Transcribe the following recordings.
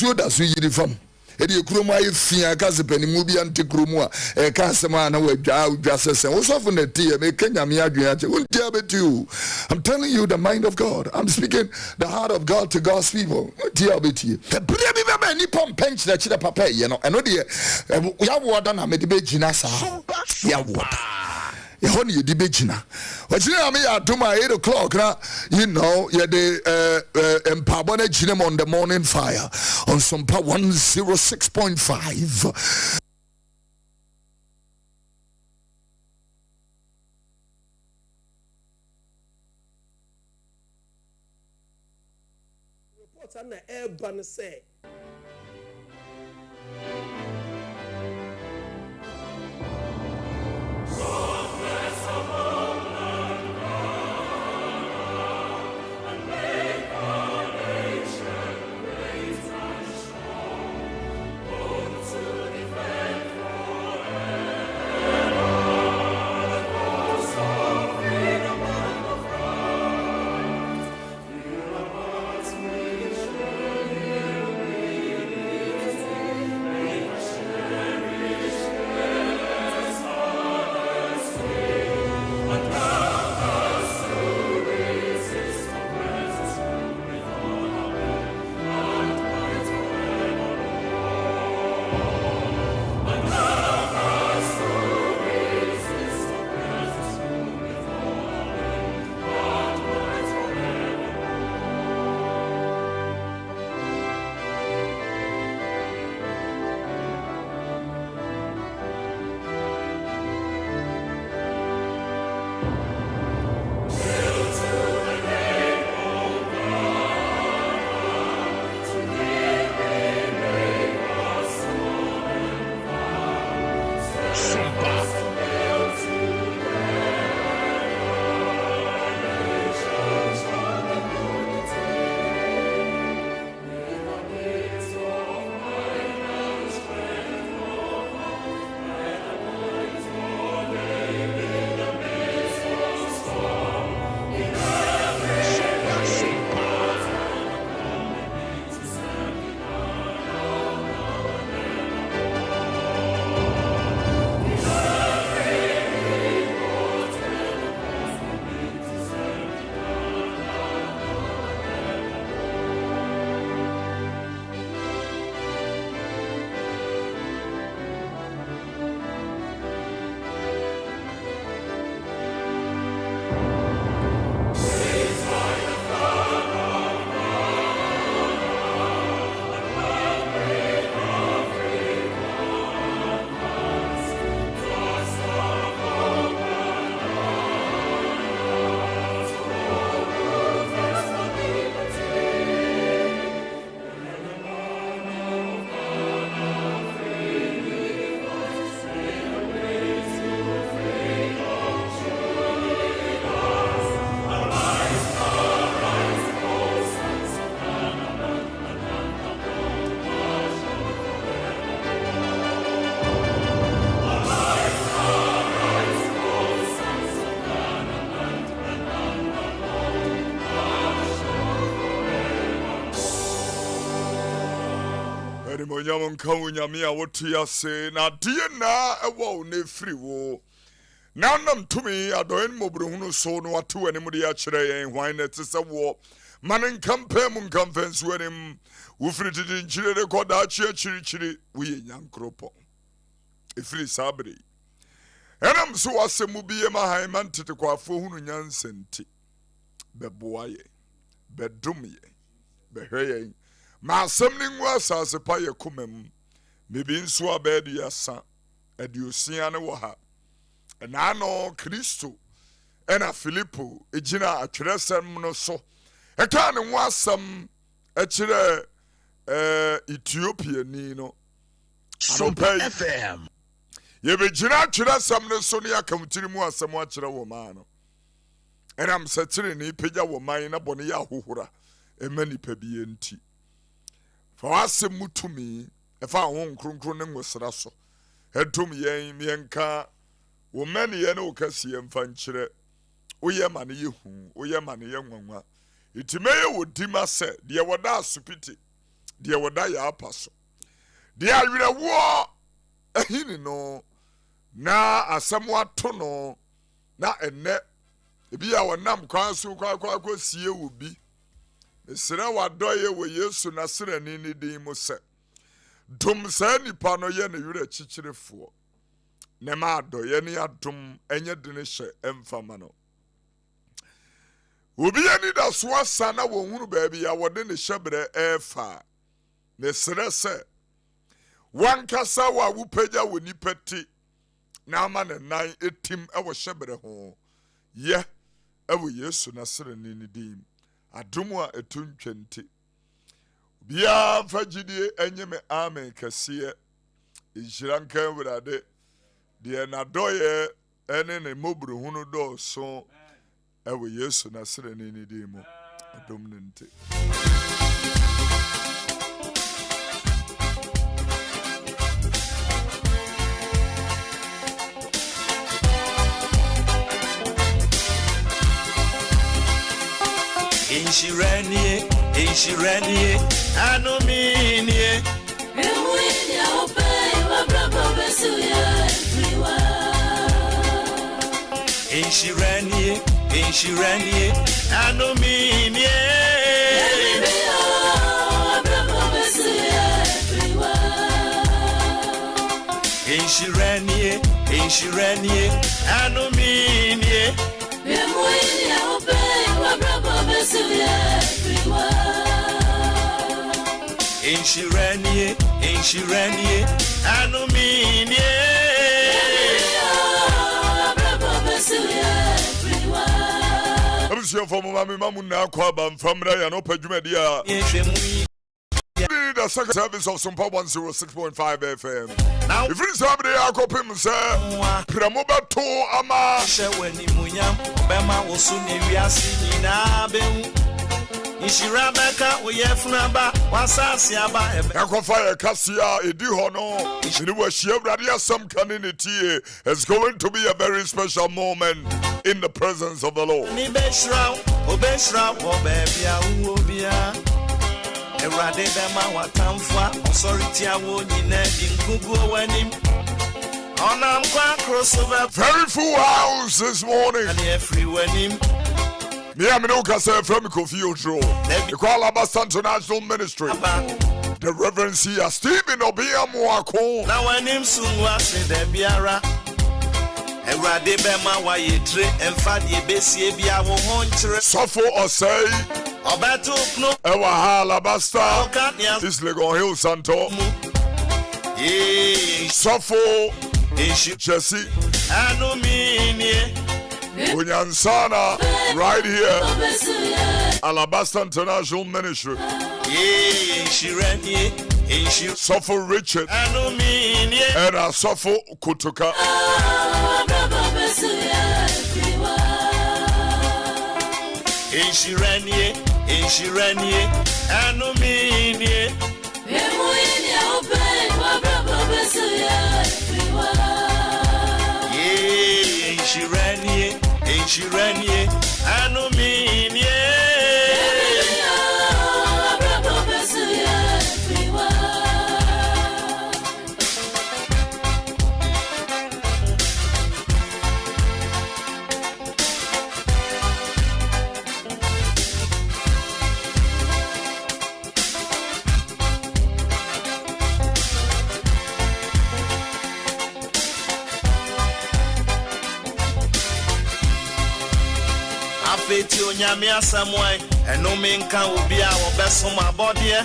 nsuo da so yiri fam edi kuromu ayi fia ka se panimu bi ante kuromu a ka sema na wadwa sesen wo so for na tie me kenya me adwen ache won dia betu. I'm telling you the mind of God. I'm speaking the heart of God to God's people. Dia betu the bria bi be ni pom pench na chira papa ye no eno de ya woda na me de be gina sa ya woda Honey, you debate. What's your name? I do my 8 o'clock. You know, you're the empowered gym on the morning fire on SOMPA 106.5. Reports on the airborne say. Onyam kawunyame a wotia se na die na ewo ne free wo na nam tumi adoen mobruhunu so no wato anim de ya kire yen hwan na tse wo manen kampe mu kamfensu anim wo free didi nkire record a chiri wo ye nyankropo e free sabre enam so wasemu biye ma han man tete kwafo hunu nyansenti beboaye bedumye behweye ma asɛmni nwa asase pa ye komam mebi nso abedi yasa adiosia ne wo ha na no Kristo ena Filipo ejina atweresɛm no so ɛka ne nwa asɛm ɛkyerɛ Ethiopia ni no SOMPA FM ye be jina atweresɛm no so ne akamtiri mu asɛm akyerɛ wo ma no ɛnam sɛtire ne pagya wo man na bɔne ya hohora emani pa bi enti fa wasɛm mutumi ɛfa ho nkronkron ne ngosra so ɛtum yɛn mienka wo mani yɛ ne okasiye mfa nkyerɛ woyɛ ma ne yehu woyɛ ma ne yenwanwa itimeye wodima sɛ de woda asopiti de woda ya apaso de awirawo ahini no na asɛm ato no na enne ebi a wonam kwan so kwa sie wo bi mesere wadɔye wo Yesu Nasareni ni din mu sɛ dum sa nipa no ye ne wira chichirefo ne ma adɔye ne adum enye de ne hye emfama no obi ani da so asa na wo hunu baabi ya wode ne hyebrɛ ɛfa ne sere sɛ wankasa wa wupagya wo nipati na ama ne nan etim ɛwɔ hyebrɛ ho ye ɛwɔ Yesu Nasareni ni din adum a etuntwente bia fagidie enyeme amen kasiye ijiranka wurade de na doye ene ne mobru hunu do so ewe Yesu Nasareni ni dimu adum nte Inshirenie, anominie. Emuinia opei wa brabo besuya everywhere. Inshirenie, anominie. Emibio wa brabo besuya everywhere. Inshirenie, anominie. Emuinia opei wa brabo besuya everywhere. Inshirenie, anominie. Brabo besuya everywhere. Abusua fo mamu na kwa ba mfamra ya no padwumadi a the second service of SOMPA 106.5 FM. Now, if you somebody akopim say pramoba to ama shewani munyam bema wosuni wiase nyina behu Inshirabeka oyefnaba wasasi aba ebe Yakofa kasia edi hono ni wahia brade asam kanene tie. It's going to be a very special moment in the presence of the Lord. ni beshra obeshra obebia uobia Erade bema watamfwa authority awo nyina dinkugu wanim onam kwa crossover Very full house this morning. and every wanim Me amino say from KOFI ODURO. The Alabasta International Ministry. The Reverend Sia Stephen Obia Moako. na wanim sunwa se de biara Erade bema wa yetre emfa de besie bia wo ho nkyere Suffer or say obeto kno Ewa Alabasta. okania This Legon Hill Santo. Suffer Jesse anominie Unyansana right here. Alabasta International Ministry. Inshirenie Suffer Richard anominie and a Suffer Kutuka. Brabo besuya everywhere. Inshirenie anominie Emuinia opei wa brabo besuya everywhere. Inshirenie anominie Brabo besuya Afeti onyame asamwai enome nka obi a obesom abode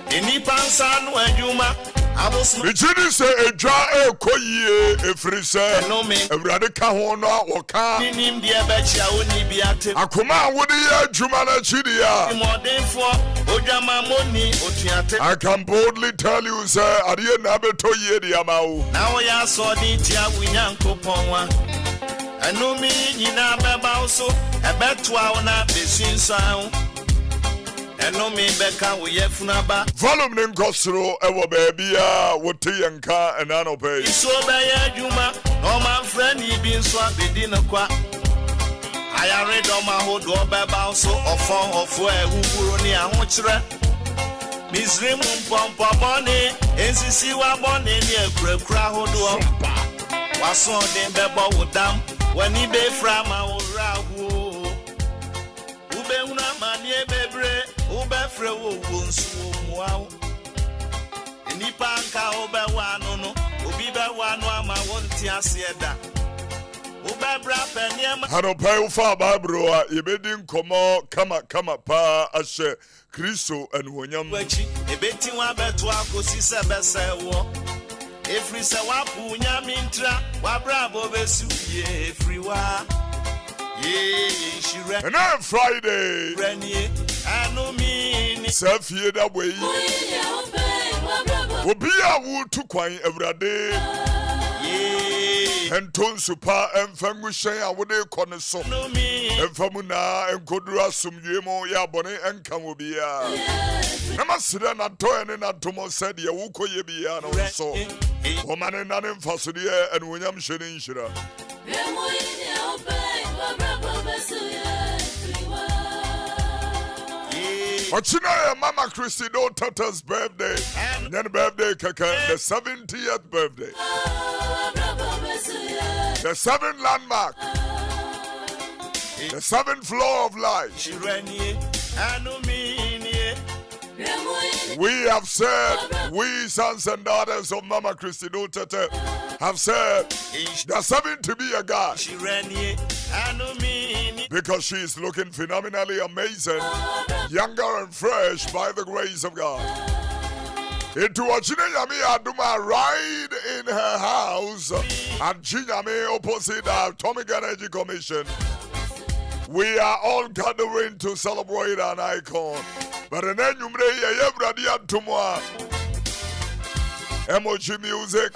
enipa nsa no adwuma abosom Richard say Eja Ekoye Efrise. enome Ewurade ka ho no a woka. nim de bechia oni biate Akoma wode ya adwuma na chidia. modenfo odwama moni otuate I can boldly tell you say adiye na beto ye di amawo. na wo ya so di tia wunyankopon wa enome nyina beba so ebetua wo na besinsan enome beka wo yefunaba Volume ne nkosoro ewo baabi a wote yenka enano pay. iso beye adwuma no man friend bi nso abedi ne kwa ayare do ma hodo beba so ofon ofo ewuguro ni ahokyere Misrim pompa bone, ensisi wa bone ni ekura hodo. Waso den bebo wodam, wani be frama orawo. Ube una mani bebre, ube fre wo wonsu muawo. Nipa nka ube wano no, obi be wano ama wonti asieda. Hano pay ufa babro yebedi nkomo kama pa ashe Kristo enwonyam wachi ebeti wa beto akosi se bese wo efri se wa pu nyamintra wa brabo besu ye efri wa ye shire and Friday renie anu mi safie da boy obi a wo tu kwan Awurade Entonsupa emfangu shen awode kone so emfamu na enkodura sumyemo ya bone enkamu bia namasira na toene na tomo said ye wuko ye bia no so womane na nemfasode enwonyam hwene nhira Ochina Mama Christy do Tata's birthday and then birthday kaka the 70th birthday. The 7th landmark, the 7th floor of life. We have said, we sons and daughters of Mama Christy Tete have said, there's something to be a God. Because she is looking phenomenally amazing, younger and fresh by the grace of God. Into Wachine Yami Aduma right in her house at Chinyame opposite the Atomic Energy Commission. We are all gathering to celebrate an icon. But in Enyumre Yebradi Tumwa Emoji Music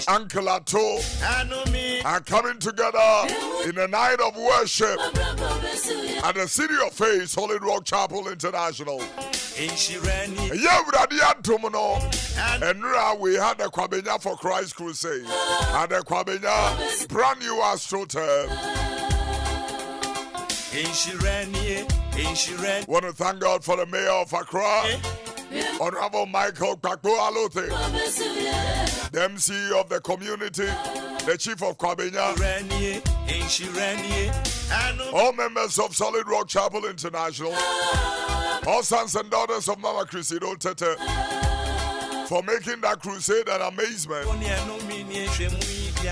Uncle Ato are coming together in a night of worship at the City of Faith, Solid Rock Chapel International. And now we had the Kwabenya for Christ Crusade and the Kwabenya brand new astroturf. Want to thank God for the mayor of Accra, Honorable Michael Kakpo Alote, the MC of the community, the chief of Kwabenya, all members of Solid Rock Chapel International, all sons and daughters of Mama Christy Tete, for making that crusade an amazement,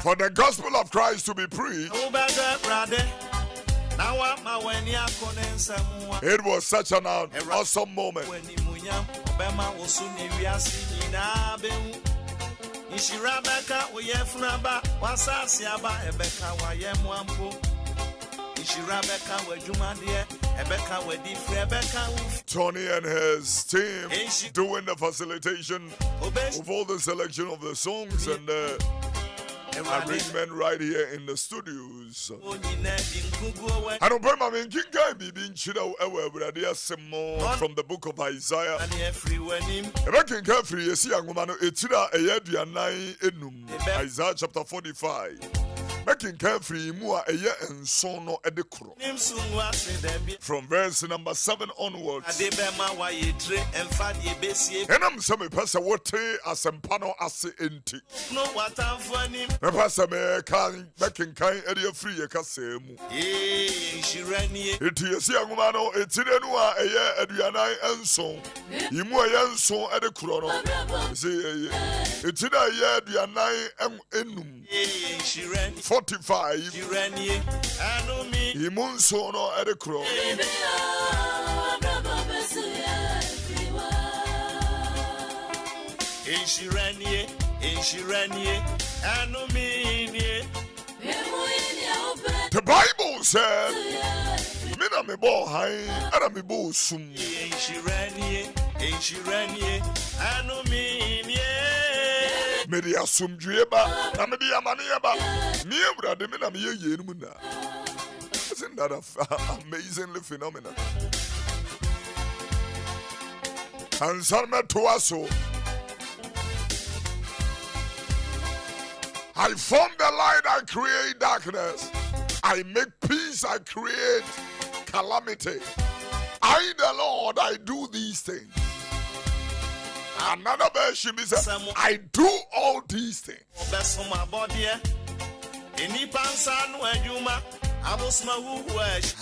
for the gospel of Christ to be preached. It was such an awesome moment. Tony and his team doing the facilitation of all the selection of the songs and the arrangement right here in the studios. I don't remember me kinga bibi nchira from the book of Isaiah. Kinga free esi angoma no etira eyaduanan enum. Isaiah chapter 45. Kinga free mu a eye enson no edekro. From verse number 7 onwards. And I'm some person what asempano ase enti. Me pasa me kan making kind area free kasemu. Eti esi anguma no etire no a eye aduanan enson. Yimu eye enson edekro no. See etira eye aduanan enum. 45 Imunso no edekro The Bible said Mina me bo hai ara me bo sum Medi asumdweba na medi amaneba me brade me na me ye no na. Isn't that amazingly phenomenal? And Salma Tuaso, I form the light, I create darkness. I make peace, I create calamity. I, the Lord, I do these things. Another version is, I do all these things.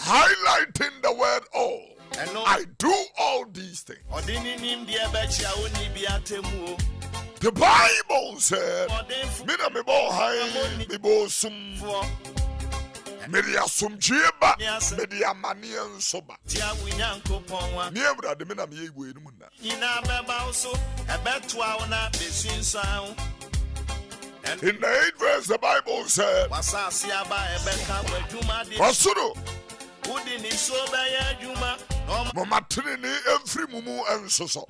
Highlighting the word all. I do all these things. The Bible said, Mina me bo hai, me bo sum, media sum jiba, media manian soba. Niebra de mina me we muna. In the 8th verse, the Bible said, Wasuru, Mamatrini every mumu and so.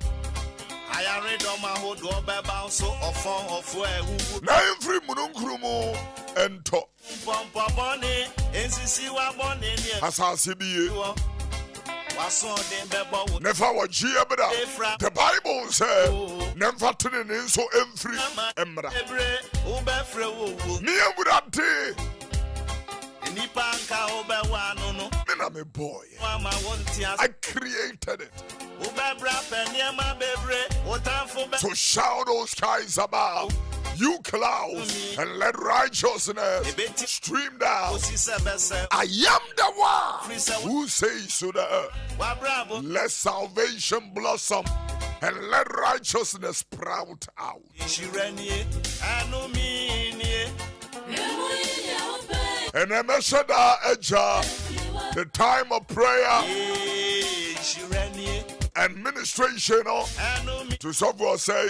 Now every munungrumo and top. Asasibi. Never was Giabra. The Bible said, never turning in so every emra. Near would I day. I'm a boy. I created it. So shout those skies above, you clouds, and let righteousness stream down. I am the one who says to the earth, let salvation blossom and let righteousness sprout out. And I measured the time of prayer administration to someone say,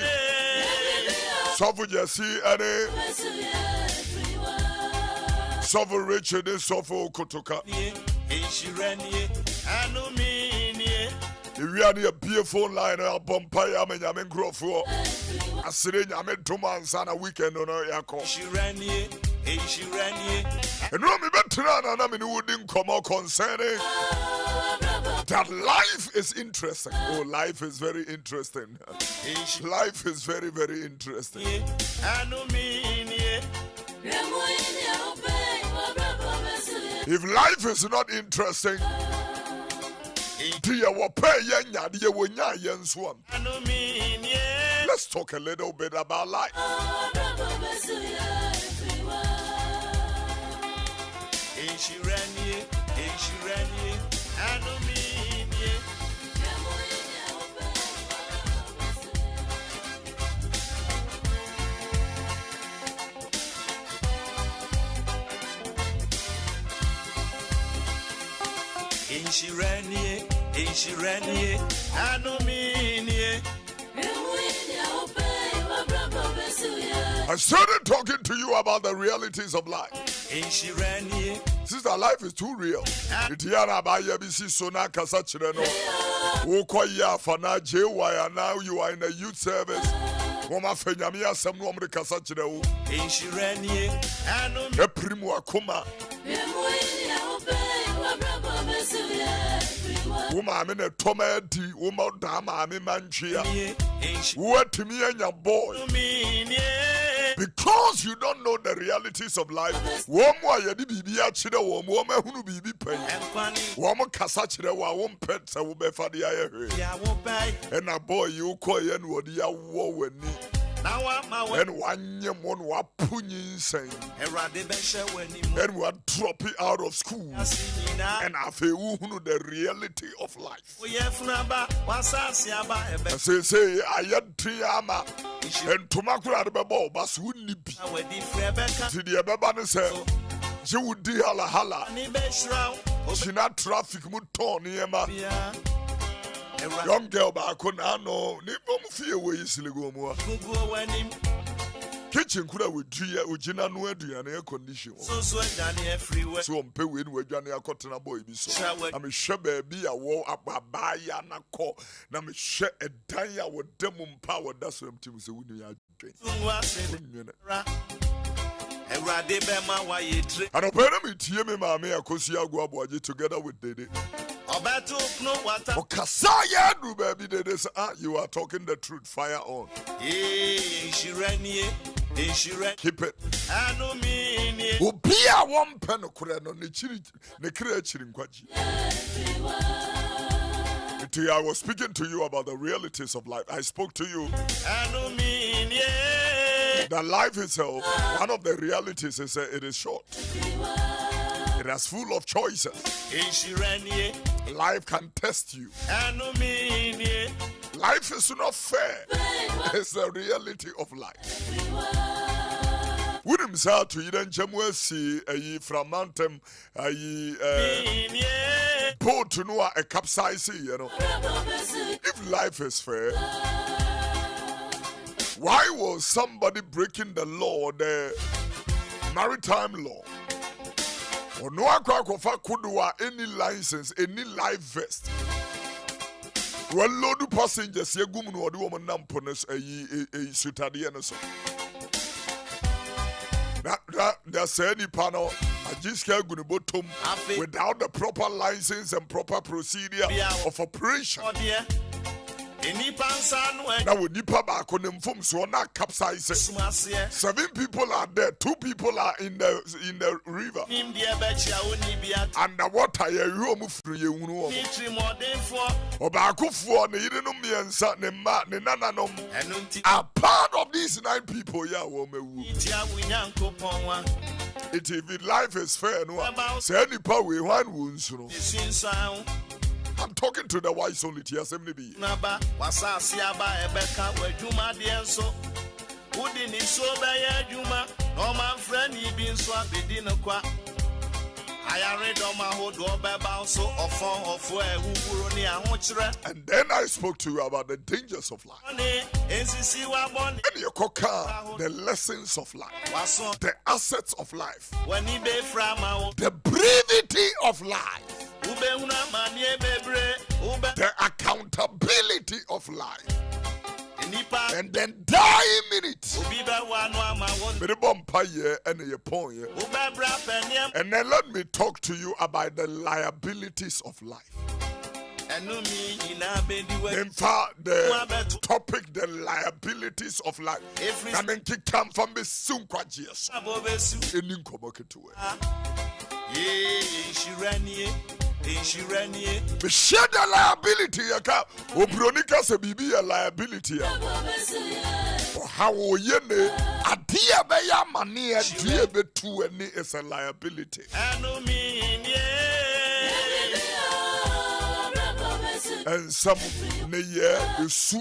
sovereign Jesse, and sovereign Richard, and sovereign Kotoka. If we are a beautiful line, I'll bump I am in Yamin Grove. I said, I'm in 2 months and a weekend on a call. And no, me better than I mean, who didn't come out concerning that life is interesting. Oh, life is very interesting. Life is very, very interesting. If life is not interesting, let's talk a little bit about life. I started talking to you about the realities of life. Sister, life is too real. Now you are in a youth service. Woman in a tomati, woman dama, me manchia. What to me and your boy? Because you don't know the realities of life. One more you be actually one woman who be paying. One more casachida, one pet, so be for the air. And a boy you call and what you are war. And one young one was punning saying, and we are dropping out of school. And I feel who the reality of life. I say, I had Triama and Tomaco Babo, but wouldn't be. See the Ababa said, she would do hala. She not traffic Mutoni. Young girl, but I couldn't know. Nipom fear where you silly go more. Kitchen could have with Gina no and air condition. So I'm paying with Jania Cotton boy. I'm a shabby be a wall up by Yana call. Now me share a dia with demon power. That's what I'm telling you. We are doing. And I better me TM Mamma Kosia Guaboji together with Dede. You are talking the truth. Fire on. Keep it. Be a one pen of Kurano, the creature in Quaji. Today I was speaking to you about the realities of life. I spoke to you that life itself, one of the realities is that it is short. It is full of choices. Life can test you. Life is not fair. It's the reality of life. With himself to Eden Jamwesi, a from Mountain, boat to know a capsize, you know. If life is fair, why was somebody breaking the law, the maritime law? Or no akwakofa kudwa any license, any life vest. Well, load passengers, ye gum no the woman nampones a sutadian so. That's any panel. I just can't go to bottom without the proper license and proper procedure of operation. Now with Nipa back on them from so not capsize. 7 people are there, 2 people are in the river. And the water you move through you know. Obakufu ne yire no miensa ne ma ne nananom. A part of these 9 people ya wo mewu. If life is fair no. Say any power we wan wunsu no. I'm talking to the wise only here. Naba wasasi aba ebeka wadwuma de enso. Udi ni so beye adwuma. No man friend ibi nso abedi no kwa. Ayare do ma hodo obeba so ofon ofo ehuguro ni ahokyere. And then I spoke to you about the dangers of life. And you the lessons of life. The assets of life. The brevity of life. The accountability of life. And then dying minutes. And then let me talk to you about the liabilities of life. In fact, the topic, the liabilities of life. I mean, he come from the soon quajias. We share the liability. Obronika se bibi a liability. How ye ne adia be ya mani adia be tu any is a liability. And some ne ye su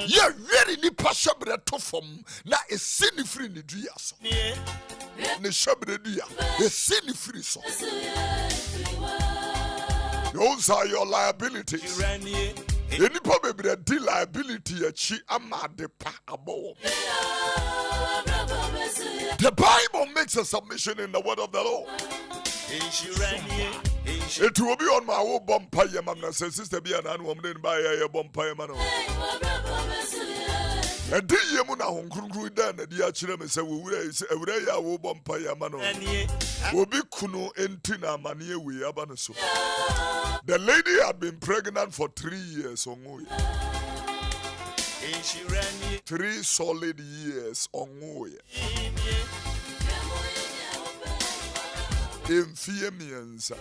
ye very ni pasha bre to from na e sini free ni dua so. Ne shabre dua e sini free so. Those are your liabilities. Any probably the liability achi amadepa abo. The Bible makes a submission in the word of the Lord. It will be on my own bumpire, man. Sister, be an woman by a bumpire man. And the Yamuna Hong Kong done at the Achim say, we will bumpire man. Will be Kuno entina mania we abanaso. The lady had been pregnant for 3 years on 3 solid years on in Fiemians.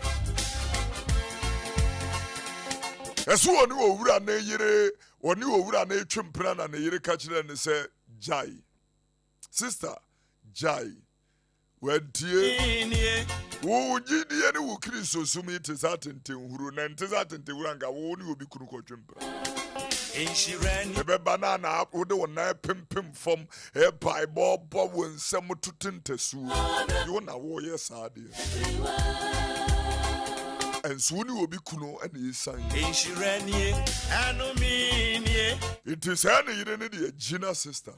As one who over a year, one who over a chimpran and a year catcher and say, Jai. Sister, Jai. When dear, who did the any who Christo sumit is at until Hurunantes at until Ranga won't you be Kunuko chimpra. And she ran the banana up with the one pim from a pie bob when some to tintesu. You know, warrior sadi. And soon you will be Kuno and his son. And she ran ye, and no mean ye. It is any identity, Gina sister.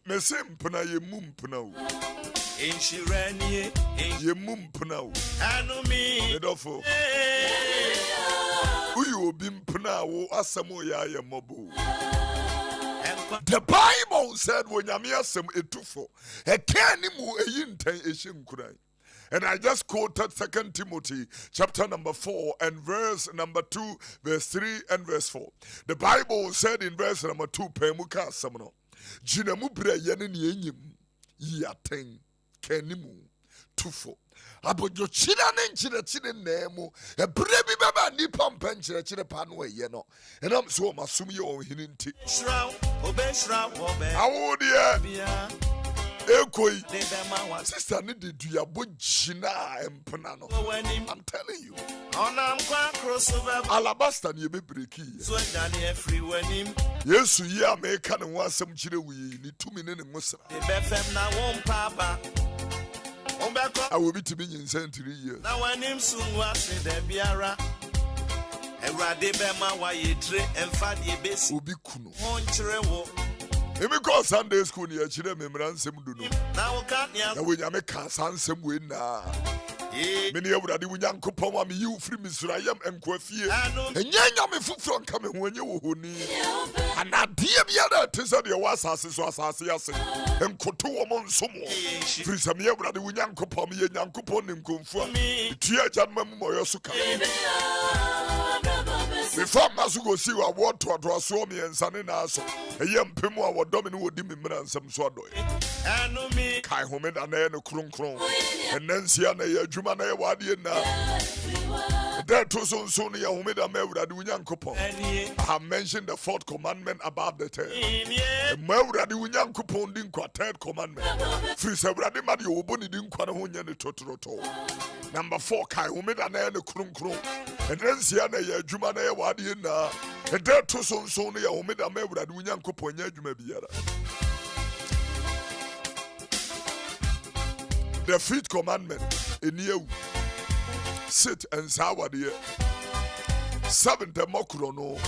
Messim Puna ye mumpuna. And she ran ye, mumpuna. And no mean, therefore. You will be mpuna asamoya ya mobu. The Bible said when Yamiasem etufo, a canimu a yinten eshin kurai. And I just quoted 2 Timothy chapter number 4 and verse number 2, verse 3 and verse 4. The Bible said in verse number 2, Pemuka Samno, Jinamu bre yanin yenyim, yaten, kenimu, tufo. abojo chira ne nchire nemu ebre bi baba nipa mpa nchire pa no ye no enam so masum ye on hini nti awodie ekoi sister ne de dua bojina empena no I'm telling you alabaster ne be breki Yesu yi ameka ne ho asem chire wi ni tumi ne ngosra I will be to be in 3 years. Now when him soon was in the Biara, a radibema why ye tre and fat ye base will be kuno. On trewo. Because Sunday school near Chile, members, some do now can't ya when you make a son some win now. Many of the young couple, you free Miss Rayam and Kofi, and young foot from coming when you need. And not dear Biada, Tessa, your was as and Koto among some more. Free some year, brother, young couple, me young couple, and come for me. Tia Janman Moyosuka. Before Masugo see what water to address me and Saninaso, a young Pimo, what domino would dim in some sort of Kai Homed and then a crum, and then Siana Jumana Wadiana. That was on Sony Homeda Mevra Dunyan Coupon. I have mentioned the 4th commandment about the 10th. Mevra Dunyan Coupon didn't quite 3rd commandment. Free Sabradi Madio Boni didn't quite Honyan Totoro. Number 4, Kai Homeda and then a crum, and then Siana Jumana Wadiana. And that was on Sony Homeda Mevra Dunyan Coupon Yajumabiara. The 5th commandment in you sit and sour dear 7th democrono.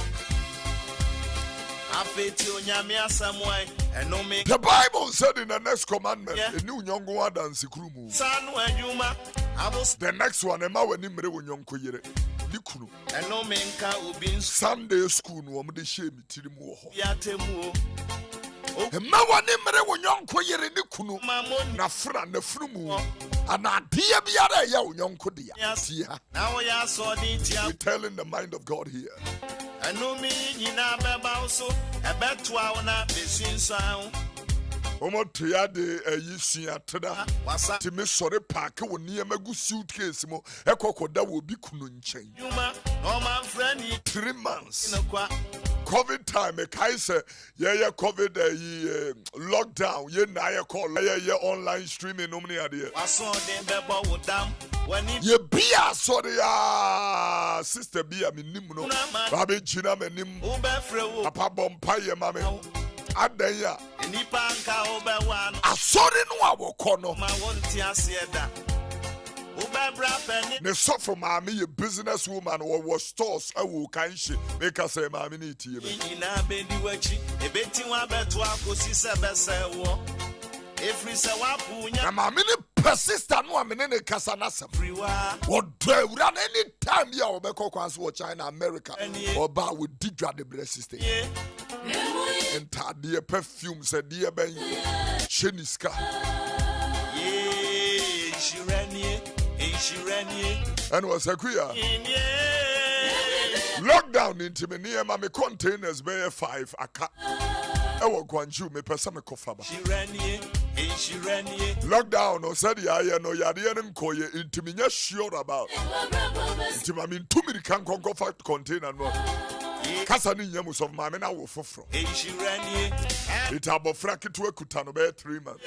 The Bible said in the next commandment, a new young one than Sikrumu. The next one, Emma when him when young Koyere. Sunday school, no one shame Tirimu. Emma one him when young Koyere Nikunu, Nafra, the Frumu. And I dear Biara young Kodia. Now we are so detailed. We're telling the mind of God here. I know me, you know, also a bet to our not be seen sound. Omo triade ayisia teda ti me sore park wo niam agu suitcase mo ekokoda wo bi kunu nchen Yuma no man friend 3 months COVID time kai se ye COVID lockdown ye na ye call ye online streaming no many ade waso den bebo wo dam wani ye bia sorry ya sister bia me nim no ba be china me nim wo be frɛ wo papa bompa ye mame adanya nipa nka wo be wa no asori no awoko no ma wonti ase da wo be bra pani ne suffer maame ye business woman was stores awu kanhye make us say maame ne tie be ina be di wachi ebeti wa beto akosi se be se wo every se wa punya na maame ne persistent no amene ne kasa na sam friwa what drawura any time ya obekọ kwanso wo China America oba we digwa de bless sister entade perfume said dear ben cheniska and was a queer lockdown into me near my containers by 5 aka I will go and shoot me person me kofaba lockdown or said ya no ya dem koye into me sure about into me mean 2 minutes can go fight container no kasa ni nyamus of mama na wo foforo it abofra keto akuta no be 3 months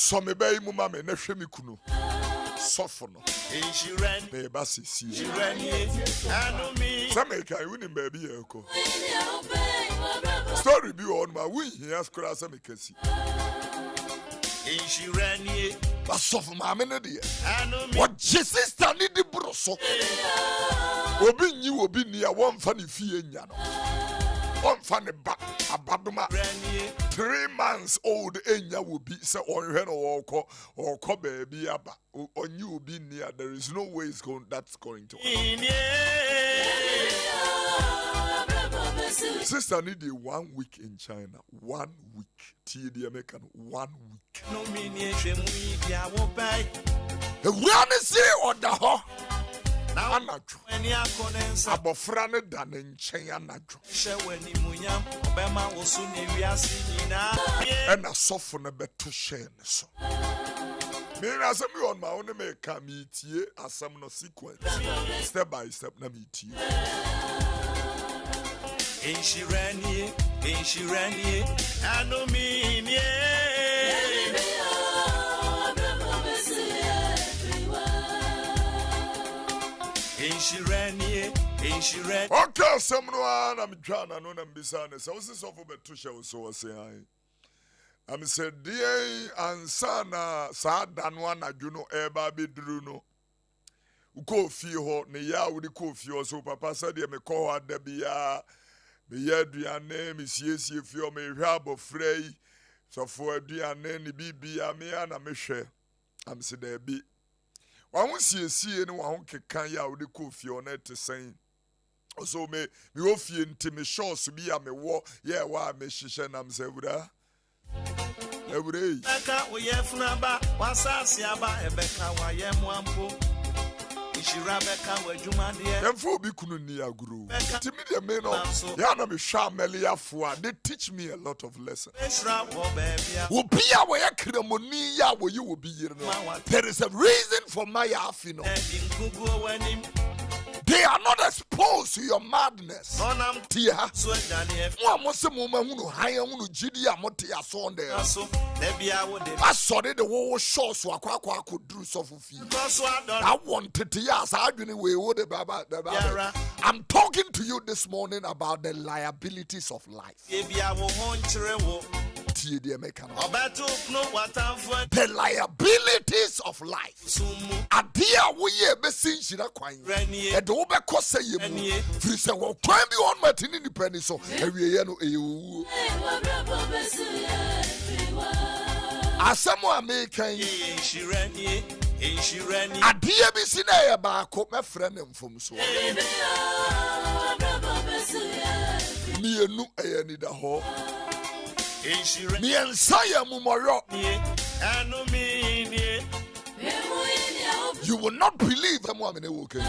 so me be mu mama na hwe me kunu sofo no me ba sisi Sameka wini baby eko story be on my win here scratch some kesi but sofo mama na de what Jesus need the broso obi nyi obi ni a won fa ne fie nya no on fa ne ba abadoma 3 months old enya will be say onhwe no woko baby aba onyi obi ni a there is no way that's going to happen. Sister need 1 week in China 1 week tie the American 1 week no me ni hwemu dia wo bai e wura ne se oda ho anadwo ani akonensa abofra ne da ne nchen anadwo hye wani munyam obema wo so ne wiase nyina na sofo ne beto hye ne so Me na asem you on my own me ka me tie asem no sequence. Step by step na me tie. Inshirani, I know me, Inshirani. Okay, some no I'm trying to know them beside. So this is of betusha so say I. I'm said dear ansana sa danwa na juno eba bidru no. KOFI ho ne ya wo de KOFI ho so papa said me call ha da bia. Me ya aduane me siesie fi o me hwa abofrei so fo aduane ne bibia me ya na me hwe am se da bi wa ho siesie ne wa ho kekan ya wo de KOFI ho na te sen so me ofie nti me shorts bi ya me wo ye wa me hihye na me se wura ewure aka wo ye funa ba wasasi aba ebeka wa ye mwampo. Yemfo bi kunu ni aguru. Timide me no. Ya na me hwa meliafo a they teach me a lot of lessons. Obi a wo ye kremoni ya wo yi obi yire no. There is a reason for my afino. They are not exposed to your madness. Tia. Mo amose mo ma hunu han hunu gidi a mote aso on there. I saw the wo show so akwa akoduru so fufi. I wanted to yes, I didn't we would baba. I'm talking to you this morning about the liabilities of life. The liabilities of life. Adia we ye be sin shira kwan. E do be ko say ye mu. Free say wo kwan bi on matin independent so ewie ye no ewu. Asamo American Adia bi sin e ba ko me frɛ ne mfom so. Me enu e ni da ho. Me ensaya mumoro. You will not believe them woman okay.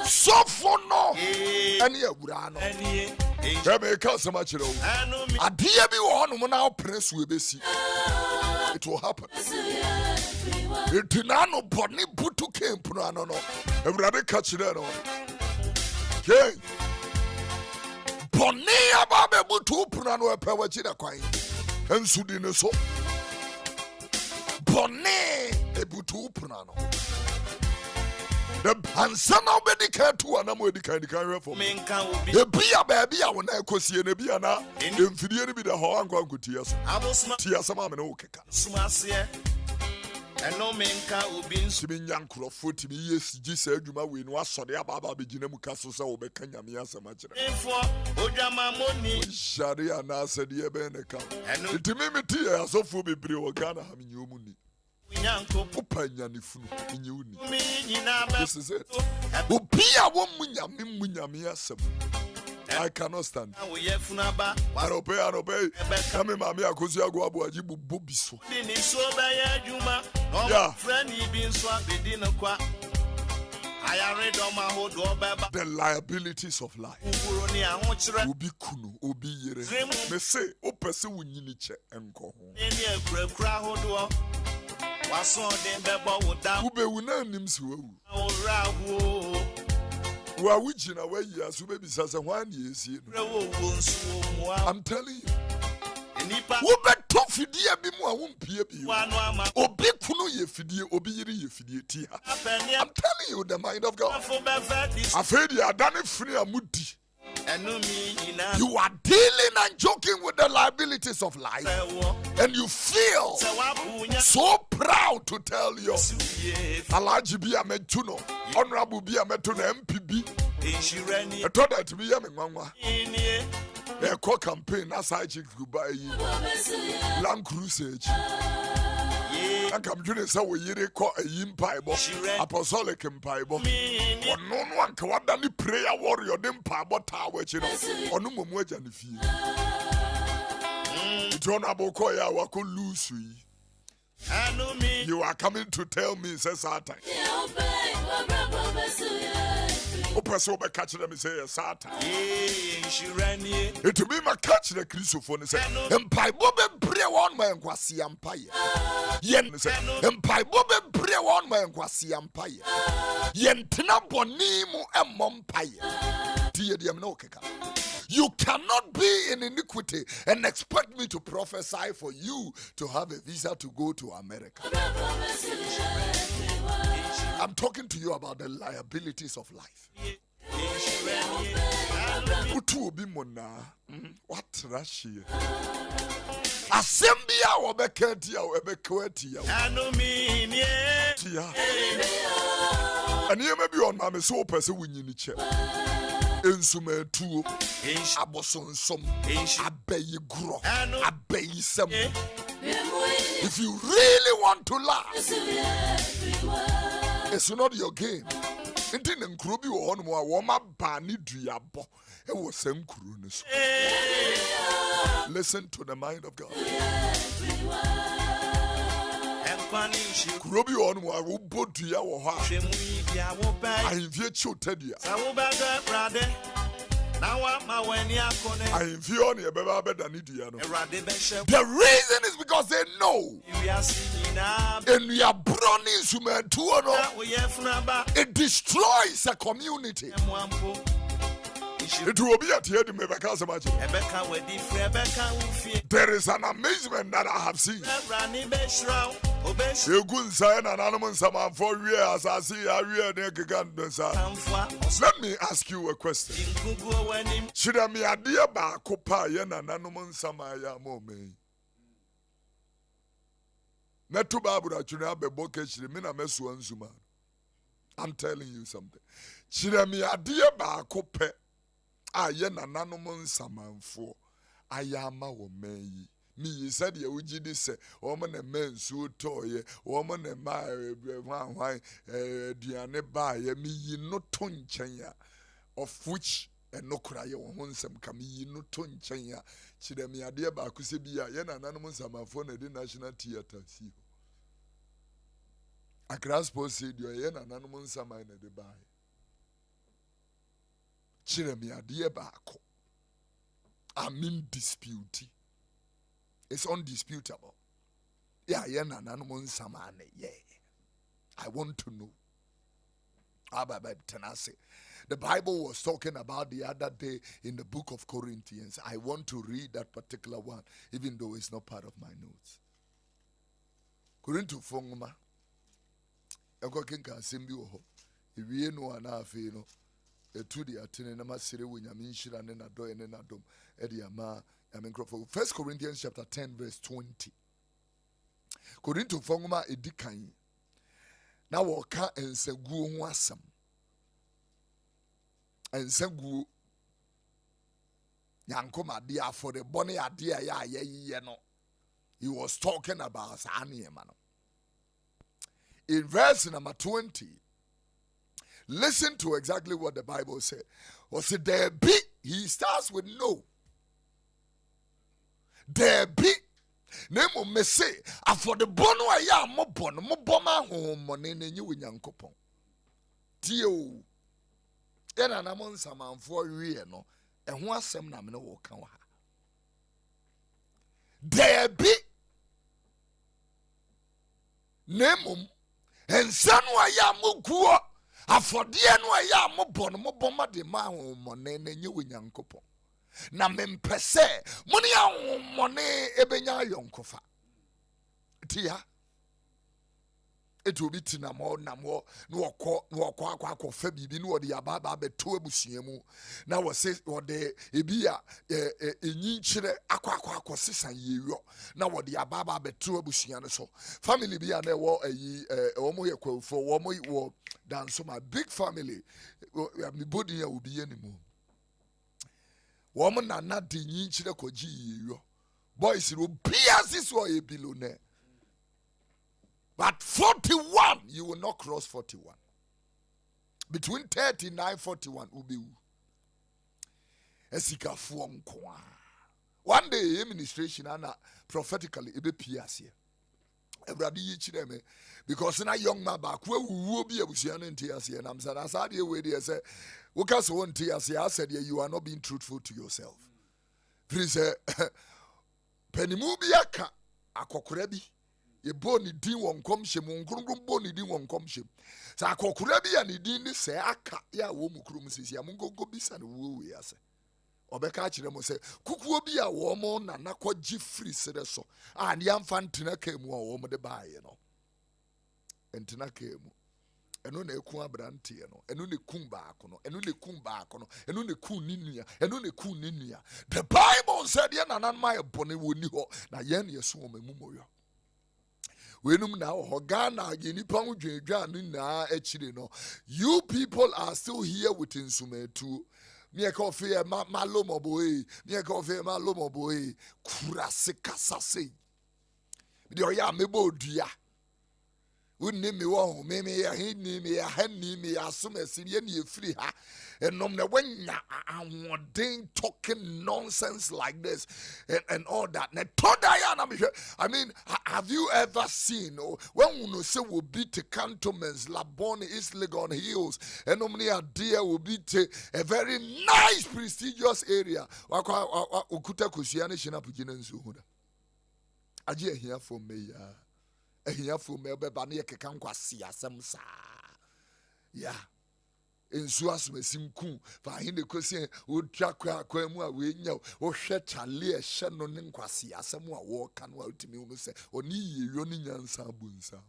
So for no any urano. Ebe ka so much ro. Adia bi wo no na press we be si. It will happen. Etinano boni butu camp no ano no. Ewurade ka kire no. Okay. Boni ababe butu puna no epe wachi da kwan. Ensudi ne so. Boni ebutu puna no. The ansana obedi ka tu anamo edi kan refo. Ebia baby a wona ekosie na bia na emfidie ne bi da ho ankwa nkotia so. Tia sama me no okeka. Sumase eno menka obi nsu bi nyankrofo timi yes gisa adwuma we no asode ababa begina mu kaso se wo beka nyame asema kire. Info odwama moni. Sharia na asade e be ne ka. Timi meti asofo bebre wo Ghana ha menye omuni. This is it. I cannot stand. The liabilities of life. Obi kunu, obi yere. Me say, o pese wunyini che enko ho. Ube wuna nimsi wewu. Wa wujina we years ube bisasa wani yesi. I'm telling you. Ube to fidie bi mu a wumpie bi. Obi kunu ye fidie, obi yiri ye fidie tia. I'm telling you the mind of God. Afedi adane fini amudi. You are dealing and joking with the liabilities of life, and you feel so proud to tell your Alaji Bia Metuno, Honorable Bia Metuno MPB. I thought that to be a mama. A co campaign as I could buy Land Crusade. And come to say we call a Yimpaibo, Apostolic Impaibo. Or no one can want any prayer warrior, them Pabo Tower, you know, or no more than if you. John Abokoya Wako Lucy. You are coming to tell me, says Satan. Opeso be catch them say Satan. Insurani. It to be my catch the Christophone say. Empire Bobe pray one man kwasi empire. Yen say Empire Bobe pray one man kwasi empire. Yen tina bonimu empire. Tie dem no keka. You cannot be in iniquity and expect me to prophesy for you to have a visa to go to America. I'm talking to you about the liabilities of life. What Russia? Assembia or Beketia or Bequetia. And you may be on my so person winning the chair. Insume tu aboson som abeyi gro abeyi sem. If you really want to laugh, it's not your game. Inti nkuru bi wo hono a wo ma ba ni duabo e wo sem kuru ni so. Listen to the mind of God. Kuro bi wo hono a wo bodua wo ho a ahimfie chotadua the reason is because they know and we are it destroys a community. It will be at the end of there is an amazement that I have seen. You couldn't say an animal sama for years. I see a real nigga. Let me ask you a question. Should I be a dear bar copa yen an animal sama ya mome? Netu babura chuna be bokesh mina mesu anzuma. I'm telling you something. Should I be a dear bar copa? Yen an animal sama for ayama wo me. Me said you would say, woman a man so toy, woman a my why, Diane by me no ton chenya, of which and no cry on some come ye no ton chenya. Chidemi adia bakusibia, yen anonymous amaphone at the National Theatre. See, a grass post said you are yen anonymous sama in the buy. Chidemi adia bako. I'm in dispute. It's undisputable. Yeah, I want to know. The Bible was talking about the other day in the book of Corinthians. I want to read that particular one, even though it's not part of my notes. Korinto fongma. Ekokenka simbi oho. Iwie no anafe no. Etu di atene na masire wunyame nhira ne na do ne na dom. Edi ama 1 Corinthians chapter 10 verse 20. Korinto fongma edikan. Na woka ensaguo ho asam. Ensaguo yankoma dia for the bone ade ya ye no. He was talking about Saniema. In verse number 20, listen to exactly what the Bible said. Was it there be? He starts with no. There be. Nemo me say, for the bono aya mo bono mo boma ho money ne nyi Nyankopon. Tio. Ena na mo nsamanfo wie no, ho asem na me no wo kan wa. There be. Nemo ensanu aya mo guo. Afode no aya mo bono mo boma de ma ho money ne nyi Nyankopon. Na mempese muni ya mone ebenya yonkofa tia etu biti na mo na akwa fa bibi no de ababa beto abusuamu na wo se wo de ebia enyi nkyire akwa sesan yeyo na wo de ababa beto abusua no so family bia na wo ayi wo mo ye kwafo wo mo wo danso ma big family me body ya obi animu. Woman na di nyinchire koji yo. Boys will be as this way below ne. But 41, you will not cross 41. Between 39 41 ubi. Esika fuom kwa. One day administration ana prophetically ebe pias here. Everybody each them because na young man back where we will be able to see an TSC and I'm saying as I did where they say because one TSC I said you are not being truthful to yourself. Please Penimubiaka akokurebi ye boni din won komhye mu nkrunkrum boni din won komhye sa akokurebi ya ne din ni se aka ya wo mu krum sisi amungongo bisa ne wo we ase obeka kire mo se kukuo bi a wo mo na nakogye free sere so a ne amfa ntena ka mu a wo mo de baaye no ntena ka mu eno na eku abrante no eno ne kun baako no eno ne kun baako no eno ne kun ninua eno ne kun ninua. The Bible said ye nanan ma ebone woni ho na ye ne yeso o mamumoyo wenum na ho Ghana ye nipa udwedwa no na akire no. You people are still here with insumetu me KOFI malomo boy me KOFI malomo boy kurase kasase bi de oya mebo dua wonni me wo me ya hinni me ya hanni me ya somasi ye ne free ha enom na wanya ahoden talking nonsense like this and all that. I mean, have you ever seen when you say will beat the cantonments Labone East Legon Hills and normally a dear will beat a very nice prestigious area ukuta kusiane shina pujina nsuhuda aje here for me here for me beba na yekeka nkwasi asem sa yeah ensu asmesimku fa hinde kosi otwa kwa mu a we nya o hwe chale e hye no ne nkwasi asem a wo ka no utimi unu se oni yeyo ni nyansa abunsa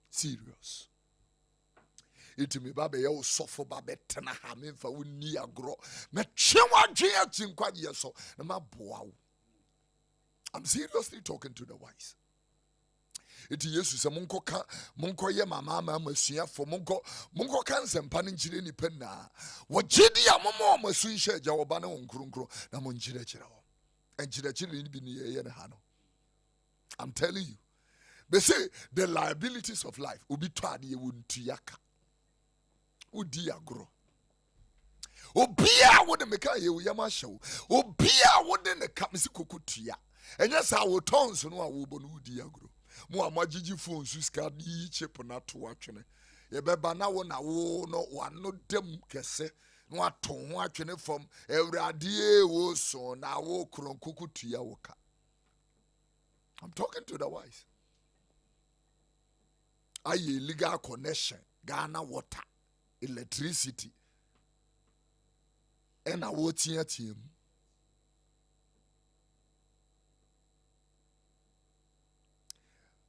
serious itimi babe ye o sofo babe tena ha memfa woni agro me twewa dwe atinkwa ye so na maboa wo. I'm seriously talking to the wise. Iti Yesu se monko ye mama masua fo monko kanse mpa ne nkire ni penna wo gidi a momo masu nhye agya wo ba ne nkronkro na mo nkire kire ho enkire kire ni bi ni ye ne ha no. I'm telling you, they say the liabilities of life obi to ade ye wontu yaka odi agro obia wo de meka ye wo yama hyew obia wo de ne kamisi kokotua enya sa wo tons no a wo bo no odi agro mo amagigi phone su ska di chip na to atwene ye beba na wo no wano dem kese no ato ho atwene fom ewrade e wo so na wo kronkuku tua wo ka. I'm talking to the wise. Aye legal connection Ghana water electricity and a wo tia team.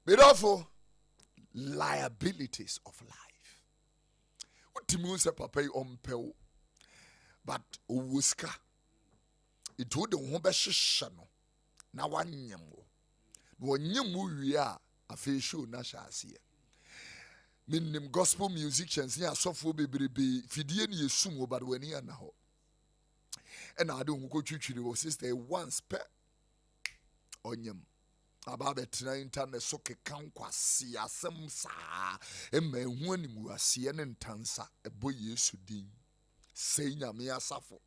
But therefore, liabilities of life. What do you mean, papa? Ompel, but uwuska. It would the one shano. Na wanyamu. Wanyamu ya a facial nashasia. Minim gospel musicians ya sofu be fidien ye sumo but when ye na ho. And I don't go to sister once per onyam. Ababe tina internet so keka nkwasi asem saa ema ehu animu ase ne ntansa ebo Yesu din sei nyame asafo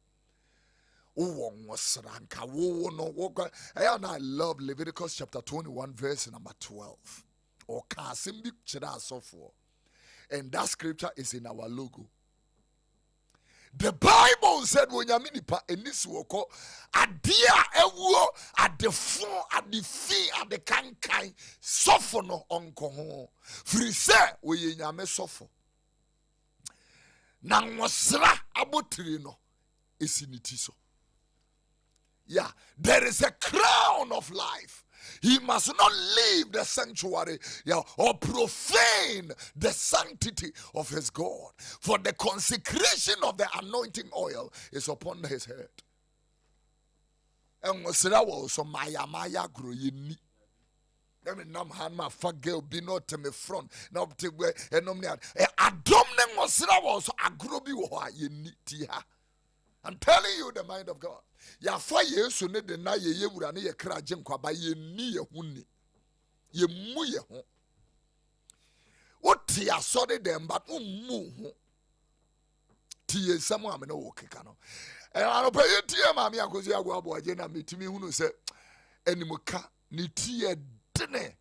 wo nwosra nka wo no wo and I love Leviticus chapter 21 verse number 12 or ka asem bi kira asofo, and that scripture is in our logo. The Bible said when yaminipa enisi woko adia ewo adefo adefi adekankan sofo no onko ho frise we nyame sofo na nwosra abotiri no esiniti so. Yeah, there is a crown of life. He must not leave the sanctuary, yeah, or profane the sanctity of his God. For the consecration of the anointing oil is upon his head. And was so maya grow ye. I mean, nam han ma fagel be not to me front. Now to where and omnia a dominem was a groby wa ye nitia. I'm telling you the mind of God. Ya fa Yesu ne de na ye yewura ne ye kra je nkwa ba ye ni ye hunni. Ye mu ye ho. What ya so de dem but mu ho. Ti ye samu amene wo keka no. E ano pa ye tie ma me akozi agwa abo aje na metimi hunu se animuka ni tie dene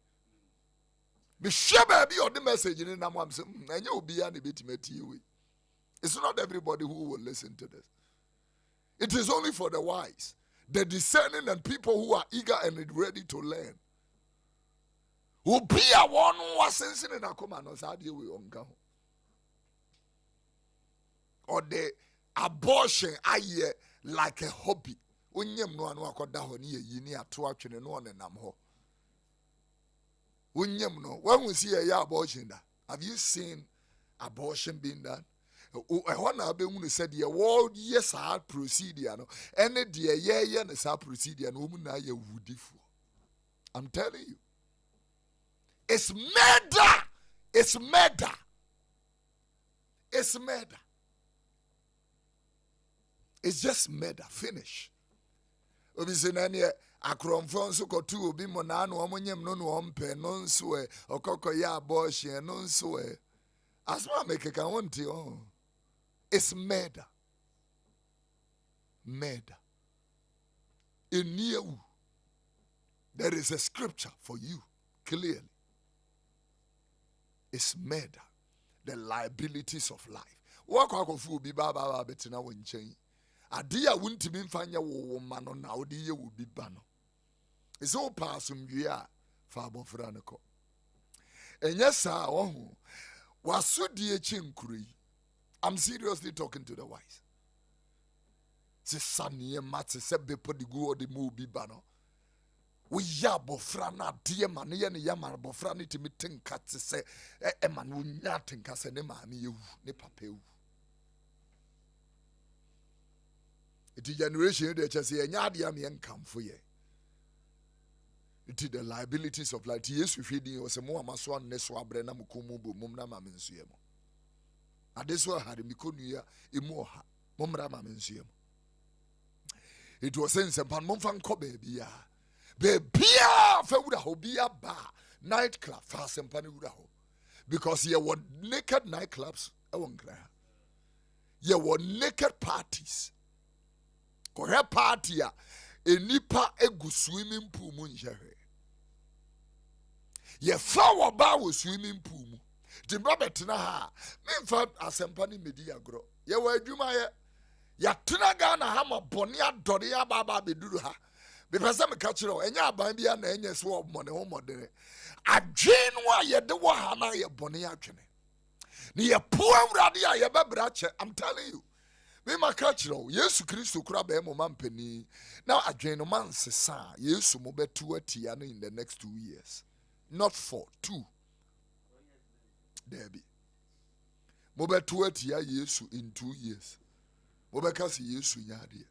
Me share baby or the message in the mom say, and you'll be an BITMISE. It's not everybody who will listen to this. It is only for the wise, the discerning, and people who are eager and ready to learn. Who be a one who was sensing in a command or sad you will go. Or the abortion, I hear like a hobby. Unyem no anu akoda ho ne yini ato atwene no on nam ho. Unyem no, when we see a abortion da, have you seen abortion being done? Ehona abehunu said the world yes hard procedure no, any de ye na sa procedure no mu na ye wudifo. I'm telling you. It's murder. It's murder. It's murder. It's just murder. Finish. Obi senanye akromfo nso kotu obi mo na no omonyem no no ompe no nso e okoko ya abortion no nso e asma make can want you. It's murder. Murder. In you there is a scripture for you clearly. It's murder. The liabilities of life. Wakwakofu bi baba betina wonchen. Adia wuntimi mfanya wo mano na odi ye wo bi ba no. Ese o pasum wie a fa abofra ne ko. Enye sa wo hu. Wasudi echi nkuri. I'm seriously talking to the wise. Se sanie mate se bepo di go odi mu bi ba no. We ya bofra na die ma ne ye ne ya ma bofra ne timi tenka te se e ma no nya tenka se ne ma ne ye wu ne papa wu. It is generation that just say nya de am yen kamfo ye. It is the liabilities of life. Yes, we feeding was a more amaso ne so abre na mukomu bo mum na ma mensuye mo. Adeso ha de mikonu ya emu oha momra ma mensuye mo. It was sense pan mum fan ko baby ya. Bebia fe wuda ho bia bar nightclub fa sempani wuda ho because here were naked nightclubs e won kra here were naked parties ko he party a enipa egu swimming pool mu nhyehe ye fa wo ba wo swimming pool mu timba betina ha memfa asempani medi agro ye wa adwuma ye ya tena ga na ha mabone adore ya baba beduru ha. Because I'm a catcher, and ya by me and any swab money home modern. A Jane why ye do hana ye bonny action. Near poor radia ye babrache, I'm telling you. Me my catcher, yes, Christo crab emo penny. Now a Jane man says, sir, yes, mobe 2 tiana in the next 2 years. Not 4, 2. Debbie. Mobe 2 tia yes in 2 years. Mobecas yes, yadi.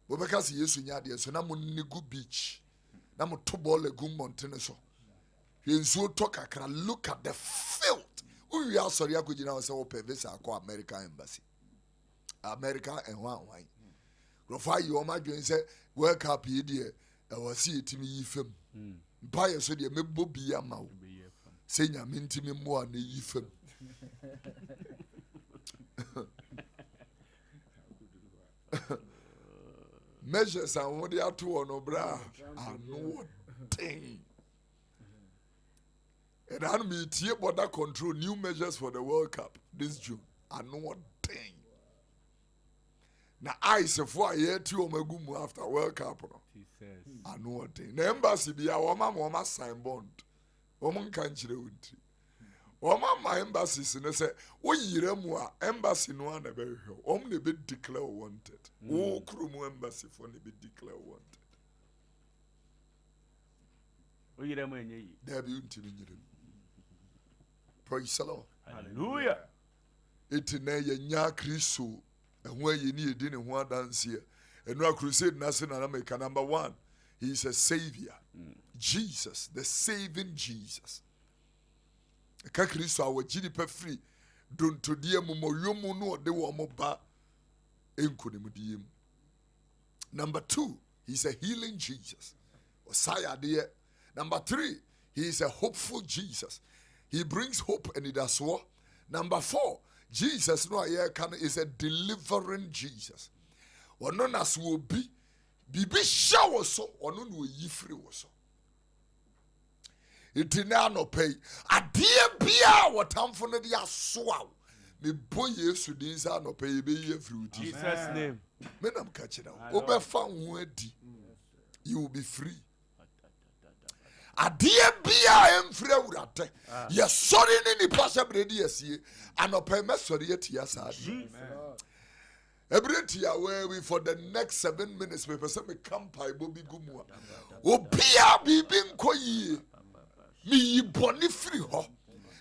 Because yes, so na mo nigu beach, na mo to ball egu mountain so. You so talk akra look at the filth. We are sorry akujina say open visa akọ American embassy. America and one. Rofa you ma dwen say World Cup ye de e was see timi yifem. Buy so de mebo bia ma wo. Say nya mentimi mo an yifem. Measures and what they are to on bra are no thing. And I'm here border control new measures for the World Cup this June. I know what thing. Now I say for a year to omegumu after World Cup. I know what thing. The embassy be our mama sign bond. Woman can't you? My embassies and say, "Oh, Yeremua embassy no one ever heard. Only be declare wanted. Oh, Krumu embassy for be declare wanted. Oh, Yeremua, there be until you. Praise the Lord. Hallelujah. It in a nya Christo, and where you need dinner one dance here. And no crusade national America number 1. He is a savior. Jesus, the saving Jesus. Ka Kristo awo gidi pa free don to die momoyomu no de wo mo ba enkonimdiem. Number 2, he's a healing Jesus. Osaya de. Number 3, he is a hopeful Jesus. He brings hope and he does what? Number 4, Jesus no aye kan is a delivering Jesus. Ono nas wo bi bibi sha wo so ono no yi free wo so. Itina no pay. A dear bia what time for the aswaw. Me boy yes to no pay be fruit. Jesus' name. Men I'm catching out. Obe found wedi. You will be free. A dear bia em free urate. Yes, sorry any possibility yes ye. And no pay me sorry yet yes. Every tia where we for the next 7 minutes me person me kampai bobi gumwa. Obia bibin koyi. Me boni free ho.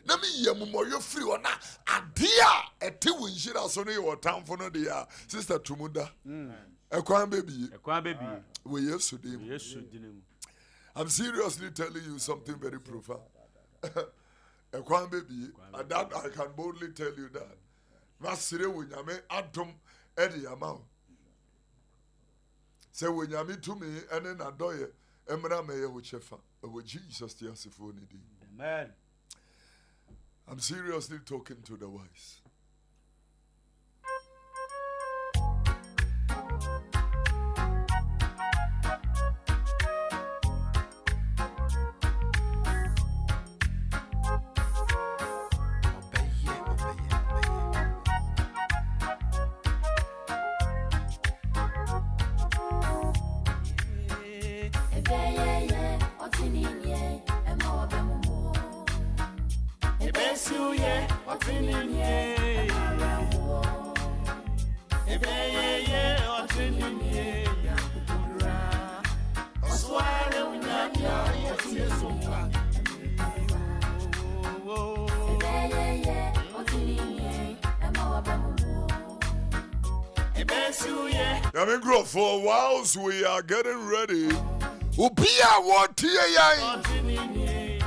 Na me ye momoyo free ho na adia ete wonhira so no your town for no dia sister Tumuda. Ekwan baby. We yesu dem. I'm seriously telling you something very profound. Ekwan baby, and that I can boldly tell you that. Masire wunyame adom edi amao. Say wunyame to me ene na doye emra meye wo chefa. Wo Jesus the asifoni di. Amen. I'm seriously talking to the wise. For whilst we are getting ready, Ubia what tia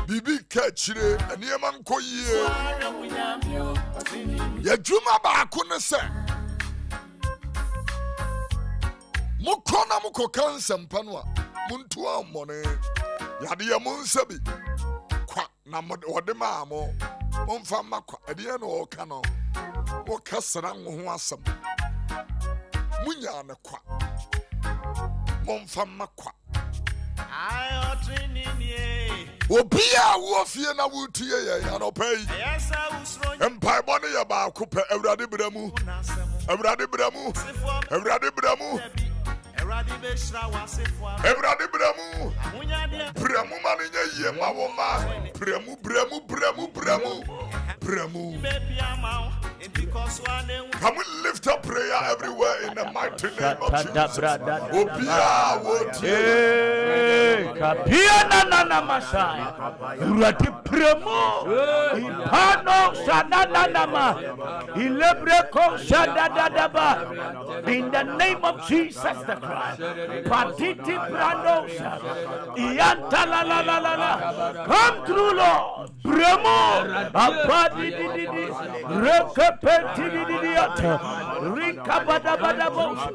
Bibi catchre and Yaman Koye Yajuma Bakuna se Mukona Muko Kansam Panwa Muntua Mone Yadia Munsabi Qua Namad or the Mamo Monfama Edian or Cano or Cassaran Huasam Munyana Qua Monfama Qua Obia Wofia na wutie ya no pay. Empire money about Cooper Evradi Bramu. Evradi Bramu. Evradi Bramu. Evradi Bramu. Bramu maninya ye mawoma. Bramu Bramu Bramu Bramu. Bramu. Can we lift up prayer everywhere in the mighty name of Jesus? Obia wotie. Kapia na masaya. Rati premo. Ipano sanana nama. Ilebreko shadadadaba. In the name of Jesus the Christ. Patiti brandosa. Ianta la la la la la. Come through Lord. Premo. Apadi di di di. Rekapeti di di di ata. Rikabada bada bosa.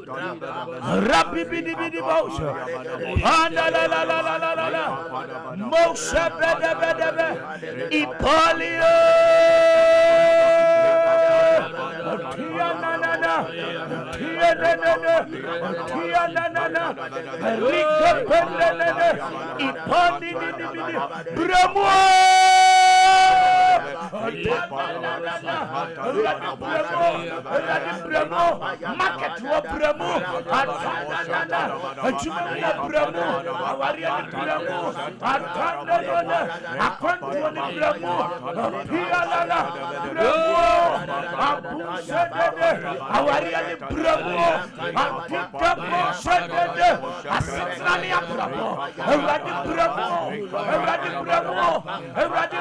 Rabi bidi bidi bosa. Anda la la la la la la. Moshe bede bede be. Ipolio. Tia na na na. Tia na na na. Tia na na na. Rika bede bede. Ipoli bidi bidi. Bramo. Market wa bramo atanda ajumana bramo awaria bramo atanda dona akonto ni bramo pialala bramo abushede awaria ni bramo atika boshede asitrani bramo awadi bramo awadi bramo awadi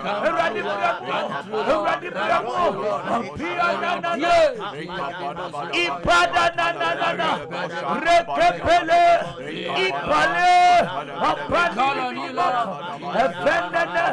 awadi bramo Ipada na na na na rekepele ipale apani efendene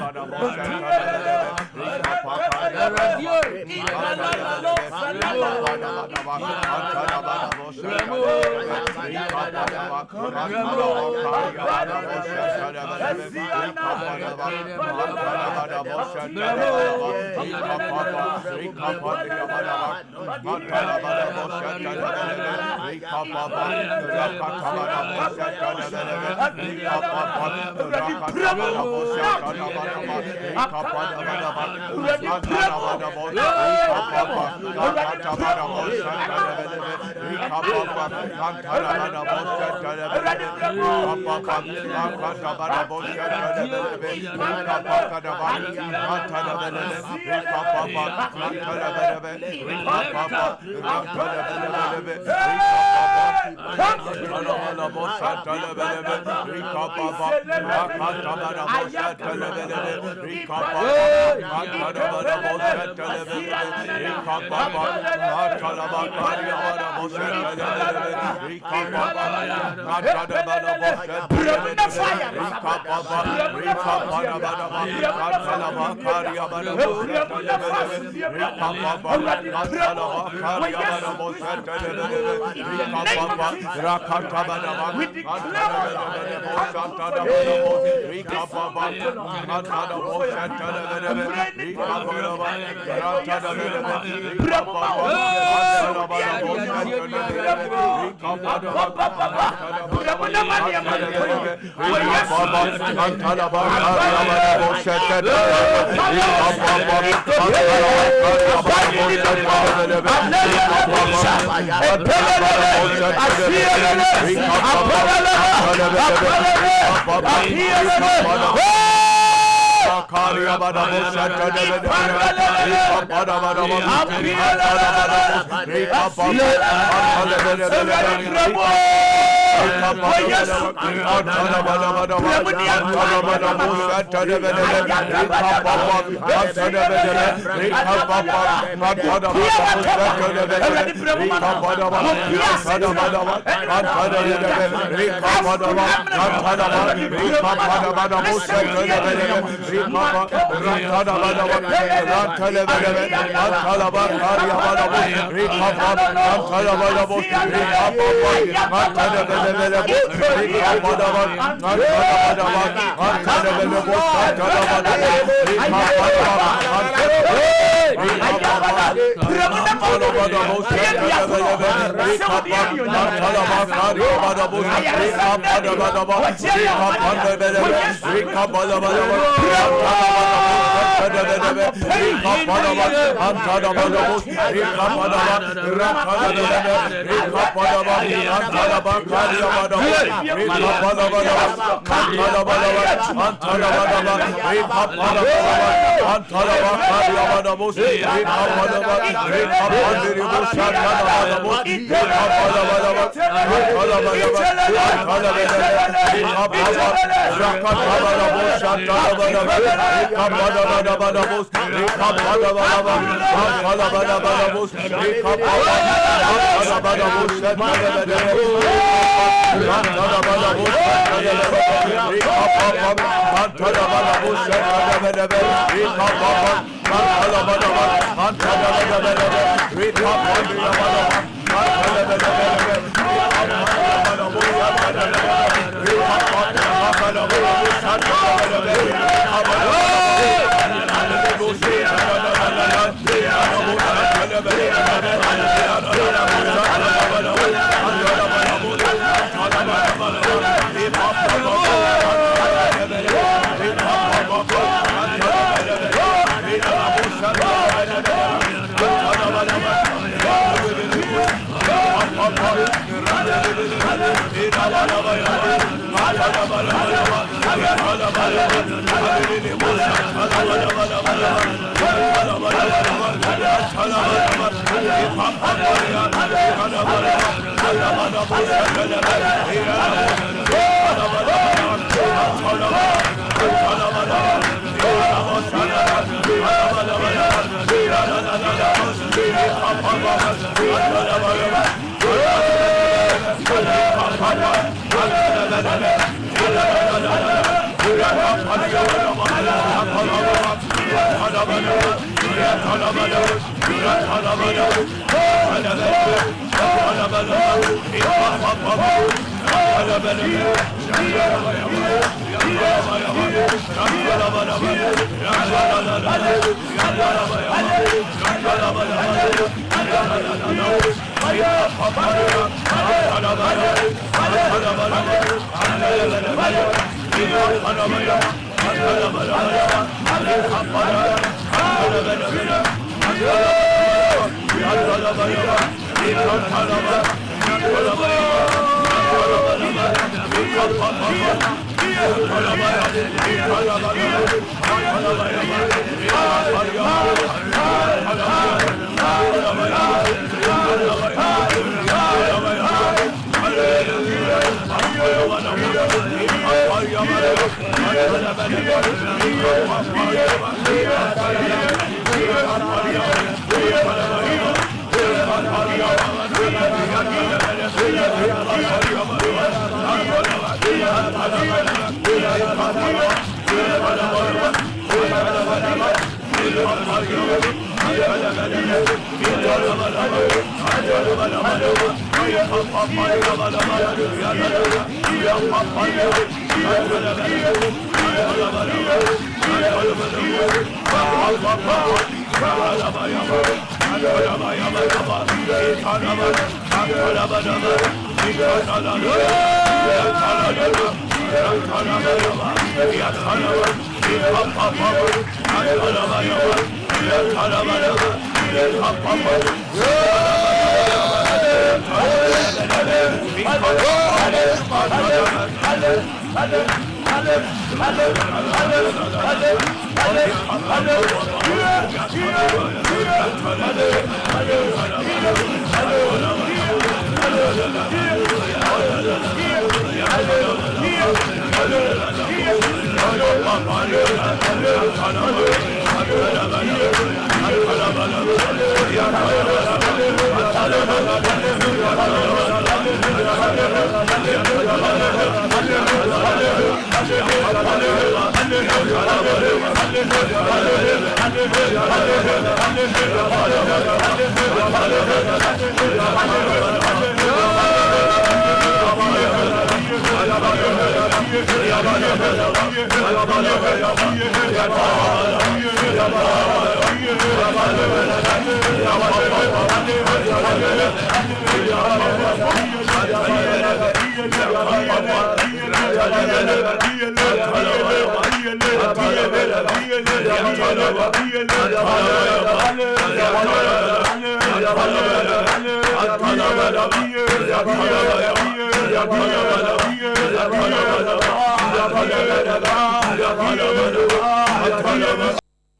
Rika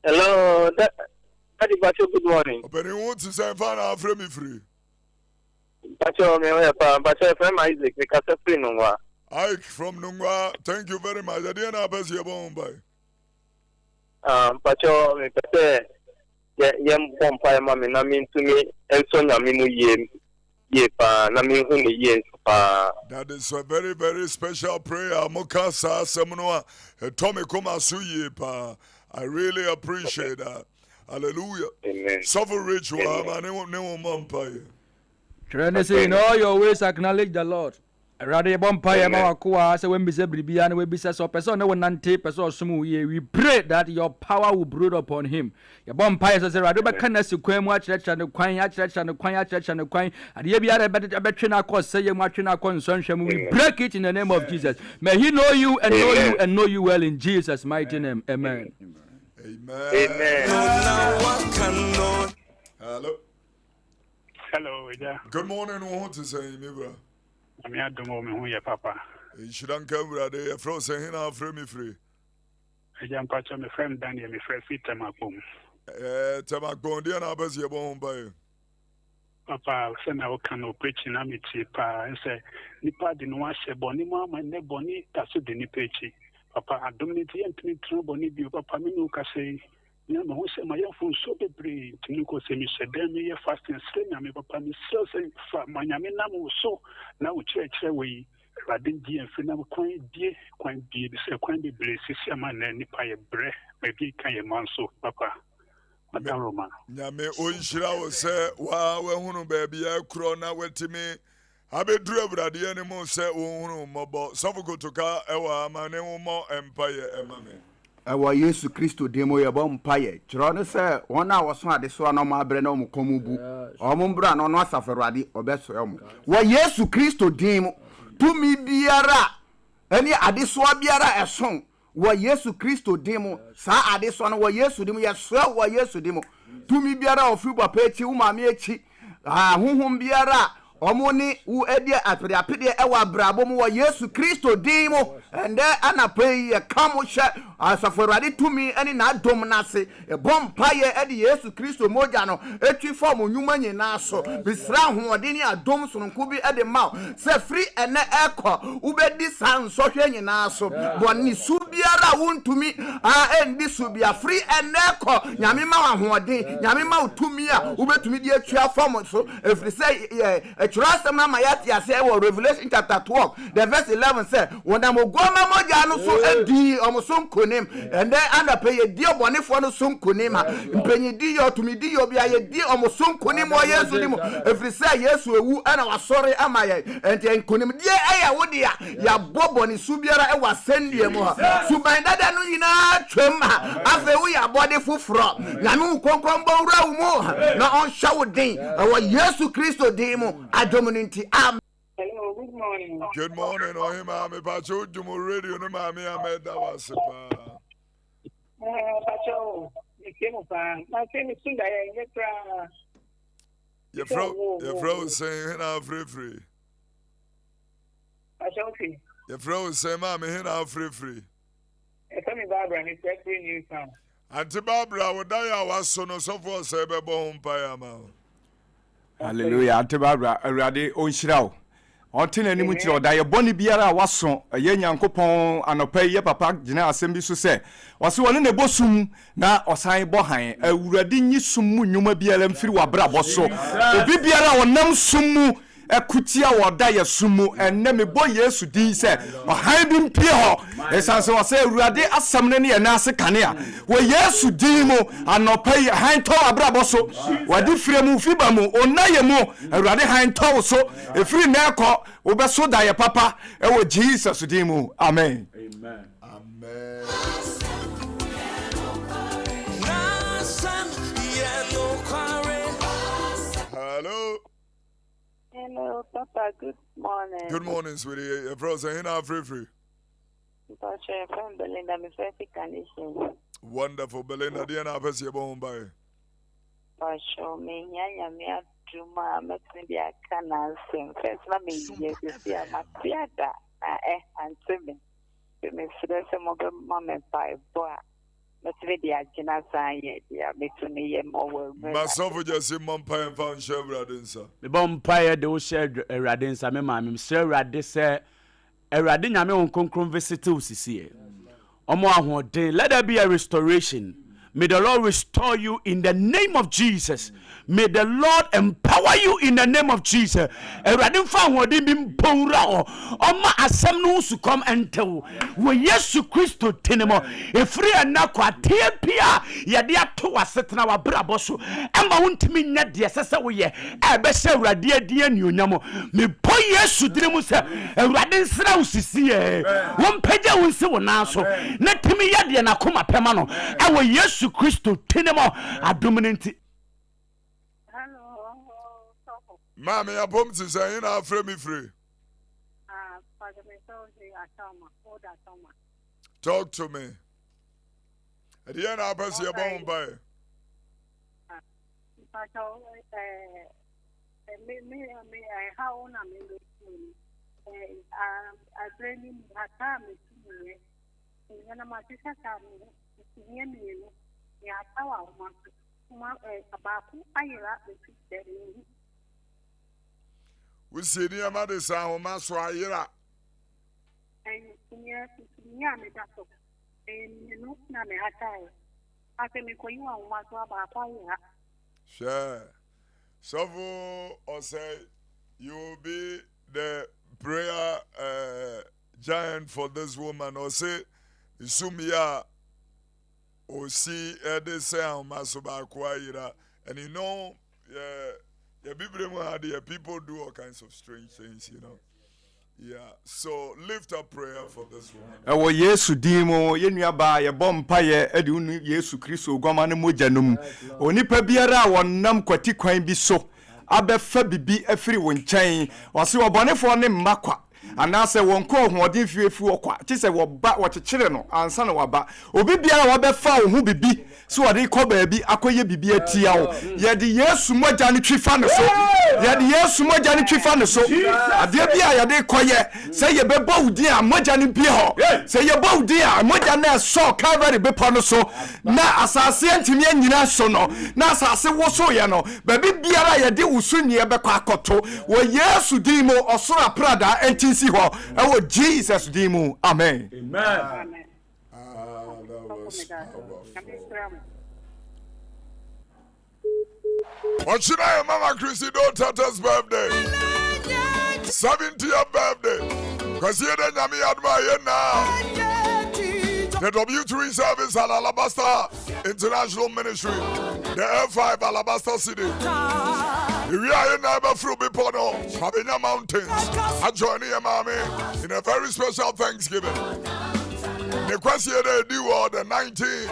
Hello, Daddy Bacho, good morning. But he wants to say, "Fana, free me free." Bacho, me Bacho from Isaac, because of free no. Ike from Nungwa, thank you very much. I didn't have a see about by. Bacho, me say, yem bompa mami na min to me, and so na mi mu ye pa na mi hu ye pa. That is a very, very special prayer. Mokasa Semonoa, Tommy Koma Suye pa. I really appreciate that. Hallelujah. Amen. Sovereign ritual, man. They won't know vampire. Trying say in all your ways acknowledge the Lord. Rather vampire Mawakua, so when we say Bribian, we be so person, no one nante, person sumu ye. We pray that your power will brood upon him. Your vampires as a rather can as you quaim watch church and the quiet church and the quiet church and the quiet. And ye be a better cause say you watching our consumption. We break it in the name of Jesus. May he know you and know you and know you well in Jesus' mighty name. Amen. Amen. Amen. Hello. Hello, yeah. Good morning. What to say, me bro? I'm here to know me who your papa. You shouldn't come, brother. You're frozen here now, free me free. I jump out of my friend Daniel, my friend Peter Macomb. Tamak dear, I bet you're born by. Papa, send our canoe preaching. I'm it and say, Nipa didn't wash a bonny mamma, and ne bonny, that's the Nipechi. Papa, I don't need to trouble bonny, Papa Minuka say. No, who say my young phone so be to Nuko say, Miss Demi, fast and sling. I mean, Papa, Miss Selson, Miami Namu, so now church away. Radin G and Finam quite dear, quite be, say, quite be blessed, man, and Nipa breath, maybe can a man so, Papa. Madam Roma. Nyame onhyira wo se wa wahunu baabi akro na watimi abedru abrade ne mo se ohunu mobo sofokotoka ewa amane wo mo empire emame ɛwɔ yesu kristo demo yɛbɔ mpaeɛ kyerɛ no sɛ wɔn a wɔso ade so na ɔmo abrɛ na ɔmo kɔm bu ɔmo mbra no no asafɛrade ɔbɛso ɔmo wɔ yesu kristo demo tumi biara ɛne ade so biara ɛso wɔ yesu kristo demo saa ade so no wɔ yesu demo yɛso wɔ yesu demo tumi biara ofiri papa echi wo maame echi honhom biara omo ni u edi apede ewa brabo mu wɔ yesu kristo din mu ende anapɛ ye kamo hye asafurade tumi eni na dom na se bompa ye edi yesu kristo moja no etwi form nyuma nyina so bisra hoɔden ni adom sononko bi edi ma se free ene ekɔ ubedi san so hwe nyina so bonni su biara wontumi endi su bia free ene ekɔ nyame ma hoɔden nyame ma tumi a ubetumi di atwa form so efri se Trust na mayati say Revelation chapter 12 the verse 11 say when am ogoma moja no so edi omoso nkonim and then anda pay di obonefo no so nkonim mpanyi di yo tumi di yo bia ye di omoso nkonim o Yesu dim every say Yesu ewu ana wasori ama ye and nkonim di eya wo dia ya bobo ni su biara e wasendie mu ha suban dada no nyina twem ha afa wu ya bode foforo nyame konkonbo wura wu mu na on shawo din e Yesu Kristo din mu Dominanti. Hello, good morning. Good morning, Ohima. Me pacho jumo radio no mami ameda wasipa. Pacho, me kemo pa. Ma se me sunda ya yetra. Your fro saying hina free. Pacho fi. Your fro say mami hina free. E fa mi Barbara ni secretary new town. Auntie Barbara wodaya waso no so for say be bo humpa ya ma. Hallelujah. Antebabra awurade onhyiraw. Ɔtena anim kyerɛ ɔda yɛ bɔne biara waso ɛyɛ Nyankopɔn anɔpa yɛ papa gyina asɛm bi so sɛ ɔse wɔne ne bosum na ɔsan bɔ han awurade nyi sum mu nnwuma biara mfiri wabrabɔ so obi biara ɔnam sum mu ekutia woda yesumu enne me bo Yesu din se ohan bi mpie ho esanse wo se awurade asam ne ne na ase kane a wo Yesu din mu anopai han to abrabo so wadi fire mu fiba mu onaye mu awurade han to so efiri na ekọ wo be so da ye papa e wo Jesus din mu amen Amen. Hello, Papa. Good morning. Good morning, sweetie. Your brother saying I'm free. Papa, from Belinda, my first condition. Wonderful, Belinda. Dear, I'm going to buy. Papa, me, I Juma, me, I can't sing. First, let me yes, see, I'm a theater. And to me, me, some of the moment by boy. But really, I cannot say it. Me to me, more. Myself, just in Mumpai and found Chevradinsa. The Bompire, those shared Radinsa, my mammy, Sir Radissa, a Radina, me on concrete visit to see. Omo, let there be a restoration. May the Lord restore you in the name of Jesus. May the Lord empower you in the name of Jesus. Eradin fa wodi bim powra oma asem no su come enter wo Yesu Kristo tenemo efri anakwa tie pia ye de ato wasetena wa brabo so emba wontimi nya de sese wo ye ebe se urade adi anuonyam me po Yesu diremu se Eradin sra usisi e wo mpagya wo nse wo na so na timi ye de na koma pema no ewo Yesu Kristo tenemo adominanti. Mammy, I bump to say, you know, free me free. Talk to me. At the end, I'll pass your bone by. We see the mother sound, Master Ayra. Sure. So, or say, you will be the prayer giant for this woman, or say, Sumia see the sound Masoba Kwaira. And you know, people do all kinds of strange things, you know. Yeah, so lift up prayer for this one. Ewo Yesu dimo yenua ba ye bompa ye ede unu Yesu Kristo gwama ne mojanum. Onipa biara wonnam kwati kwan bi so abefa bibi afiri wo nkyɛn. Wase obonefo ne mmakwa. Anase wonko hoɔden fiefu okwa. Ti se wo ba wo kyekere no ansa na waba. Obi biara wabefa wo hu bibi so wode kɔ baabi akoye bibi atia wo. Ye de Yesu moja ne twifa ne so. Ye de Yesu moja ne twifa ne so. Ade bia ye de kɔye se ye bebɔ wudi a moja ne bi hɔ. Se ye bɔ wudi a moja na so Calvary bepo no so. Na asase antimi anyina so no. Na asase wo so ye no. Baabi biara ye de wusu ne bɛkɔ akoto. Wo Yesu dimo osora prada entinsi ho. Ewo Jesus dimo. Amen. Amen. What's your name, Mama Chrissy? Don't Tata's birthday. 70th birthday. Because you're the Yami Admire now. The W3 service at Alabasta International Ministry. The F5 Alabasta City. We are in Frubipono, Pabina Mountains. I join your mommy in a very special Thanksgiving. The question they do on the 19th.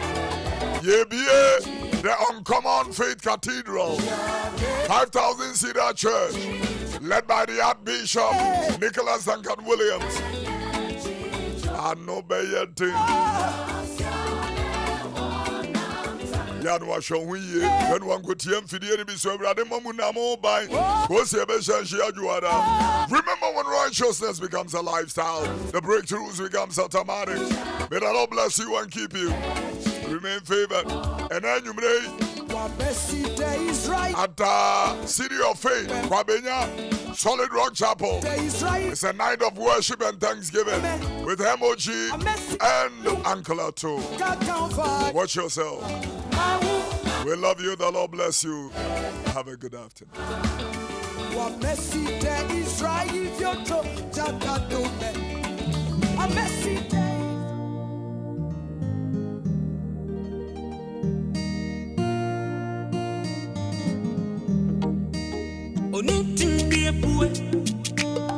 The Uncommon Faith Cathedral, 5,000 Cedar Church, led by the Archbishop Nicholas Duncan Williams. And no Bayeti. Yanwa Shonwi, when one could TM Fidi be so rather Mamunamo by Remember when righteousness becomes a lifestyle, the breakthroughs becomes automatic. May the Lord bless you and keep you. Remain favored. And then you may at City of Faith, Kwabenya, Solid Rock Chapel. It's a night of worship and thanksgiving with MOG and Uncle Ato. Watch yourself. We love you. The Lord bless you. Have a good afternoon. Onitin bi epue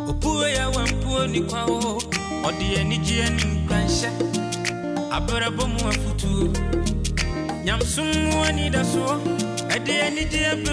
opue ya wampu ni kwawo odi eniji ani kwansha abrabo mu afutu nyamsum woni da so ede eniji